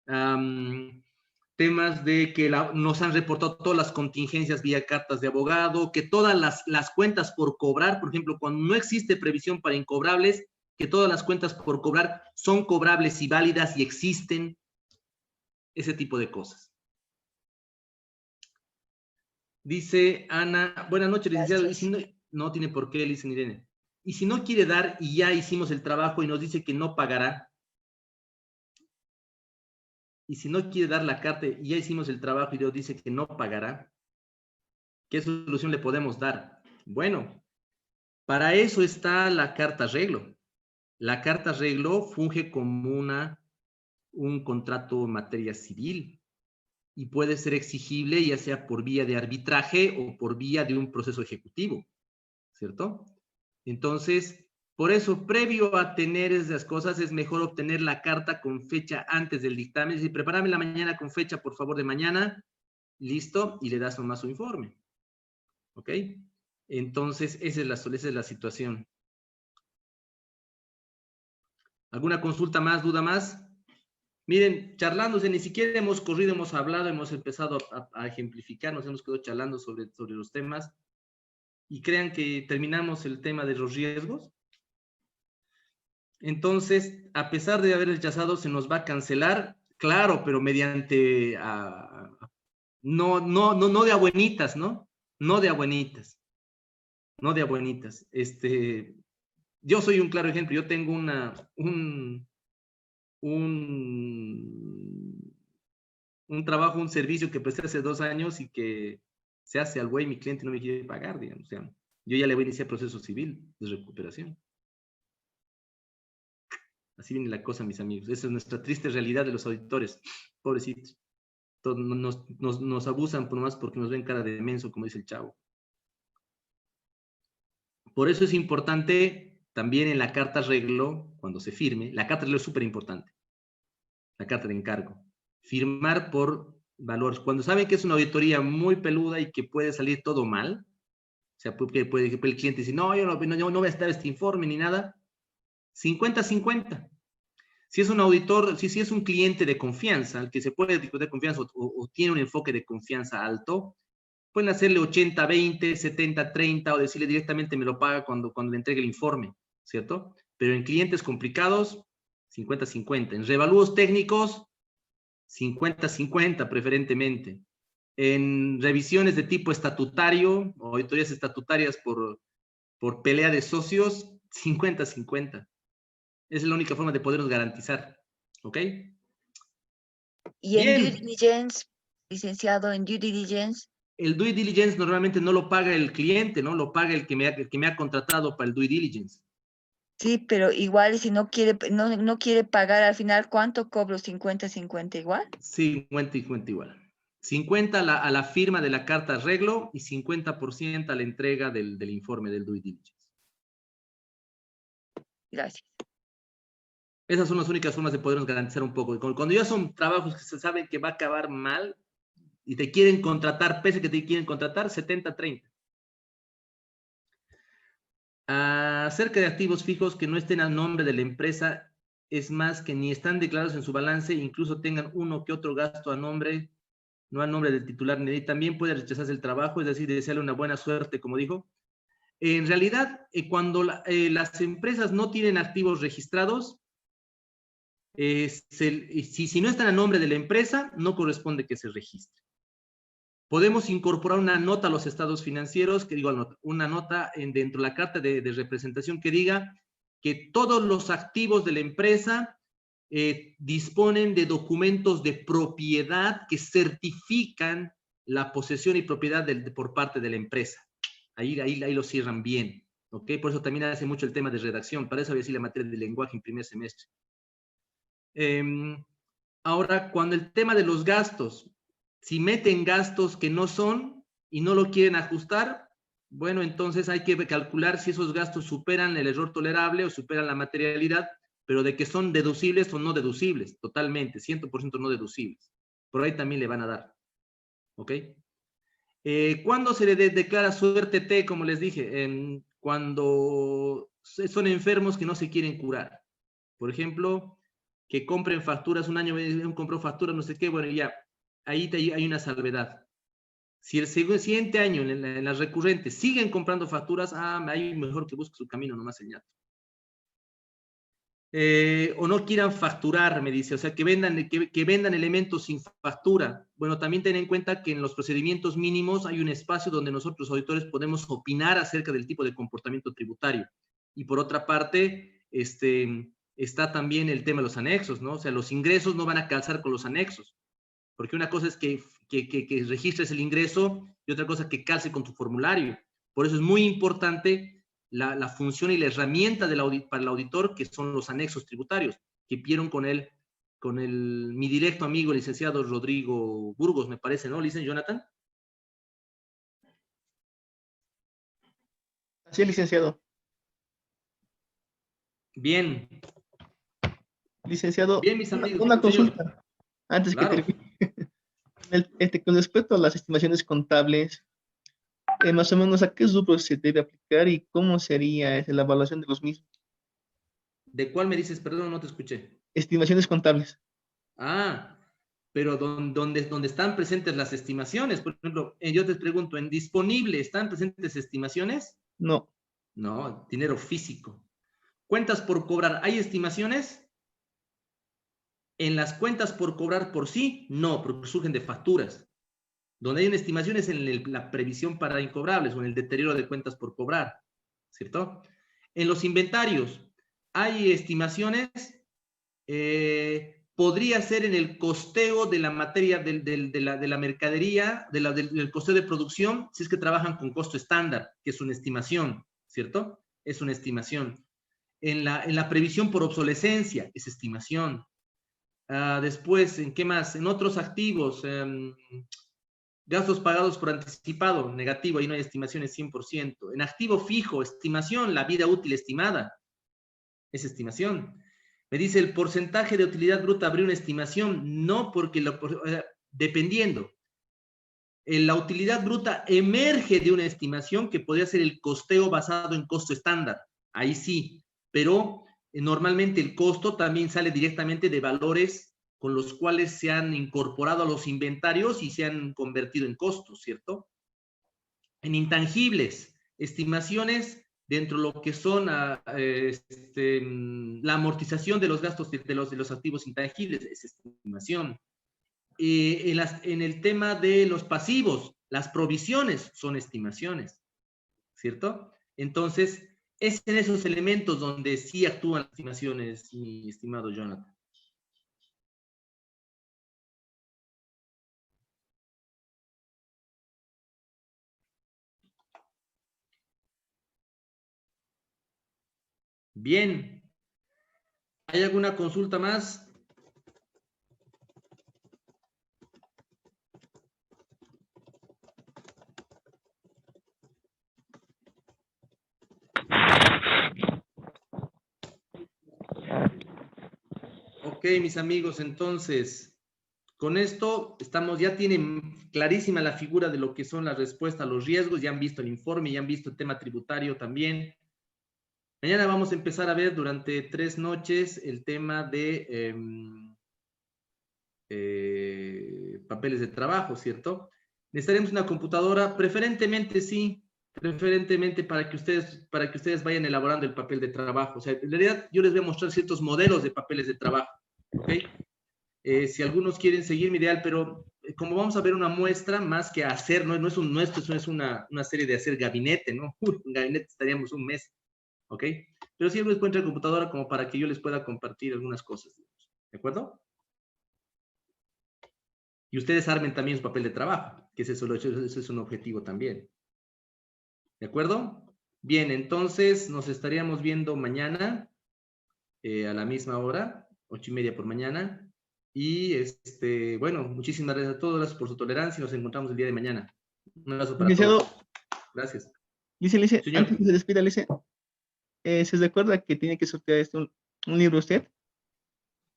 temas de que nos han reportado todas las contingencias vía cartas de abogado, que todas las cuentas por cobrar, por ejemplo, cuando no existe previsión para incobrables, que todas las cuentas por cobrar son cobrables y válidas y existen, ese tipo de cosas. Dice Ana, buenas noches, licenciado. Y si no tiene por qué, dice Irene. Y si no quiere dar y ya hicimos el trabajo y nos dice que no pagará, y si no quiere dar la carta y ya hicimos el trabajo y Dios dice que no pagará, ¿qué solución le podemos dar? Bueno, para eso está la carta arreglo. La carta arreglo funge como un contrato en materia civil y puede ser exigible ya sea por vía de arbitraje o por vía de un proceso ejecutivo, ¿cierto? Entonces, por eso, previo a tener esas cosas, es mejor obtener la carta con fecha antes del dictamen. Es decir, prepárame la mañana con fecha, por favor, de mañana, listo, y le das nomás su informe. ¿Ok? Entonces, esa es la situación. ¿Alguna consulta más, duda más? Miren, charlándose, ni siquiera hemos corrido, hemos hablado, hemos empezado a ejemplificar, nos hemos quedado charlando sobre los temas, y crean que terminamos el tema de los riesgos. Entonces, a pesar de haber rechazado, se nos va a cancelar, claro, pero mediante, no de abuenitas, ¿no? No de abuenitas. No de abuenitas. Yo soy un claro ejemplo. Yo tengo un trabajo, un servicio que presté hace 2 años y que se hace al güey, mi cliente no me quiere pagar, digamos. O sea, yo ya le voy a iniciar proceso civil de recuperación. Así viene la cosa, mis amigos. Esa es nuestra triste realidad de los auditores. Pobrecitos. Nos abusan por más porque nos ven cara de menso, como dice el chavo. Por eso es importante también en la carta arreglo, cuando se firme, la carta arreglo es súper importante. La carta de encargo. Firmar por valores. Cuando saben que es una auditoría muy peluda y que puede salir todo mal, o sea, puede el cliente decir, no, yo no voy a estar este informe ni nada, 50-50. Si es un auditor, si es un cliente de confianza, al que se puede discutir de confianza o tiene un enfoque de confianza alto, pueden hacerle 80-20, 70-30 o decirle directamente me lo paga cuando le entregue el informe, ¿cierto? Pero en clientes complicados, 50-50. En revalúos técnicos, 50-50 preferentemente. En revisiones de tipo estatutario, o auditorías estatutarias por pelea de socios, 50-50. Esa es la única forma de podernos garantizar. ¿Ok? Y en due diligence, licenciado, en due diligence. El due diligence normalmente no lo paga el cliente, ¿no? Lo paga el que me ha contratado para el due diligence. Sí, pero igual si no quiere pagar al final, ¿cuánto cobro? ¿50-50 igual? 50-50 igual. 50 a la firma de la carta arreglo y 50% a la entrega del informe del due diligence. Gracias. Esas son las únicas formas de podernos garantizar un poco. Cuando ya son trabajos que se saben que va a acabar mal y te quieren contratar, pese a que te quieren contratar, 70-30. Acerca de activos fijos que no estén a nombre de la empresa, es más que ni están declarados en su balance, incluso tengan uno que otro gasto a nombre, no a nombre del titular, ni también puede rechazarse el trabajo, es decir, desearle una buena suerte, como dijo. En realidad, cuando las empresas no tienen activos registrados, si no están a nombre de la empresa, no corresponde que se registre. Podemos incorporar una nota a los estados financieros, que digo, una nota dentro de la carta de representación que diga que todos los activos de la empresa disponen de documentos de propiedad que certifican la posesión y propiedad por parte de la empresa. Ahí lo cierran bien, ¿ok? Por eso también hace mucho el tema de redacción. Para eso voy a decir la materia de lenguaje en primer semestre. Ahora, cuando el tema de los gastos, si meten gastos que no son y no lo quieren ajustar, bueno, entonces hay que calcular si esos gastos superan el error tolerable o superan la materialidad pero de que son deducibles o no deducibles, totalmente, 100% no deducibles. Por ahí también le van a dar. ¿Ok? ¿Cuándo se le declara suerte T? Como les dije, cuando son enfermos que no se quieren curar. Por ejemplo, que compren facturas, un año compró facturas, no sé qué, bueno, ya, ahí hay una salvedad. Si el siguiente año, en las recurrentes, siguen comprando facturas, ahí mejor que busque su camino nomás el ñato. O no quieran facturar, me dice, o sea, que vendan elementos sin factura. Bueno, también ten en cuenta que en los procedimientos mínimos hay un espacio donde nosotros, auditores, podemos opinar acerca del tipo de comportamiento tributario. Y por otra parte, está también el tema de los anexos, ¿no? O sea, los ingresos no van a calzar con los anexos, porque una cosa es que registres el ingreso y otra cosa que calce con tu formulario. Por eso es muy importante la función y la herramienta para el auditor, que son los anexos tributarios, que vieron con mi directo amigo, el licenciado Rodrigo Burgos, me parece, ¿no? ¿Licenciado Jonathan? Sí, licenciado. Bien. Licenciado, Bien, mis amigos. una consulta, Señor. antes Claro. que termine. Con respecto a las estimaciones contables, más o menos a qué rubros se debe aplicar y cómo sería la evaluación de los mismos. ¿De cuál me dices? Perdón, no te escuché. Estimaciones contables. Pero donde están presentes las estimaciones. Por ejemplo, yo te pregunto, ¿en disponible están presentes estimaciones? No. No, dinero físico. Cuentas por cobrar, ¿hay estimaciones? En las cuentas por cobrar por sí, no, porque surgen de facturas. Donde hay una estimación es en la previsión para incobrables o en el deterioro de cuentas por cobrar, ¿cierto? En los inventarios, ¿hay estimaciones? Podría ser en el costeo de la materia, de la mercadería, del costeo de producción, si es que trabajan con costo estándar, que es una estimación, ¿cierto? Es una estimación. En la previsión por obsolescencia, es estimación. Después, ¿en qué más? En otros activos, gastos pagados por anticipado, negativo, ahí no hay estimaciones 100%. En activo fijo, estimación, la vida útil estimada, es estimación. Me dice, el porcentaje de utilidad bruta habría una estimación, no porque, dependiendo. La utilidad bruta emerge de una estimación que podría ser el costeo basado en costo estándar, ahí sí, pero normalmente el costo también sale directamente de valores con los cuales se han incorporado a los inventarios y se han convertido en costos, ¿cierto? En intangibles, estimaciones dentro de lo que son la amortización de los gastos de los activos intangibles, es estimación. En el tema de los pasivos, las provisiones son estimaciones, ¿cierto? Entonces, es en esos elementos donde sí actúan las estimaciones, mi estimado Jonathan. Bien. ¿Hay alguna consulta más? Ok, mis amigos, entonces, con esto ya tienen clarísima la figura de lo que son las respuestas a los riesgos, ya han visto el informe, ya han visto el tema tributario también. Mañana vamos a empezar a ver durante 3 noches el tema de papeles de trabajo, ¿cierto? Necesitaremos una computadora, preferentemente sí, preferentemente para que ustedes vayan elaborando el papel de trabajo. O sea, en realidad yo les voy a mostrar ciertos modelos de papeles de trabajo, ¿ok? Si algunos quieren seguir mi ideal, pero como vamos a ver una muestra, más que hacer, no es una serie de hacer gabinete, ¿no? Un gabinete estaríamos un mes, ¿ok? Pero sí les encuentro la computadora como para que yo les pueda compartir algunas cosas, ¿de acuerdo? Y ustedes armen también su papel de trabajo, que ese es un objetivo también. ¿De acuerdo? Bien, entonces nos estaríamos viendo mañana a la misma hora, 8:30 por mañana. Y bueno, muchísimas gracias a todos, gracias por su tolerancia y nos encontramos el día de mañana. Un abrazo para todos. Gracias. Lice, Señor. antes que se despida, Lice, ¿se recuerda que tiene que sortear ¿Un libro usted?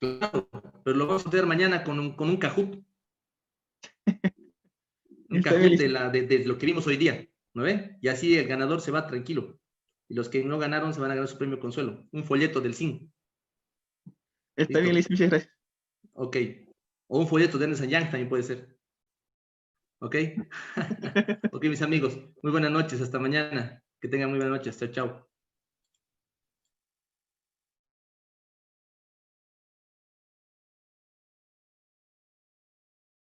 Claro, pero lo vamos a sortear mañana con un Kahoot. Un Está bien, Kahoot de lo que vimos hoy día, ¿no ve? Y así el ganador se va tranquilo. Y los que no ganaron se van a ganar su premio consuelo. Un folleto del CIN. está bien, ¿Listo? muchas gracias. Ok. O un folleto de Ernst Young también puede ser. ¿Ok? Ok, mis amigos. Muy buenas noches. Hasta mañana. Que tengan muy buenas noches. Chao, chao.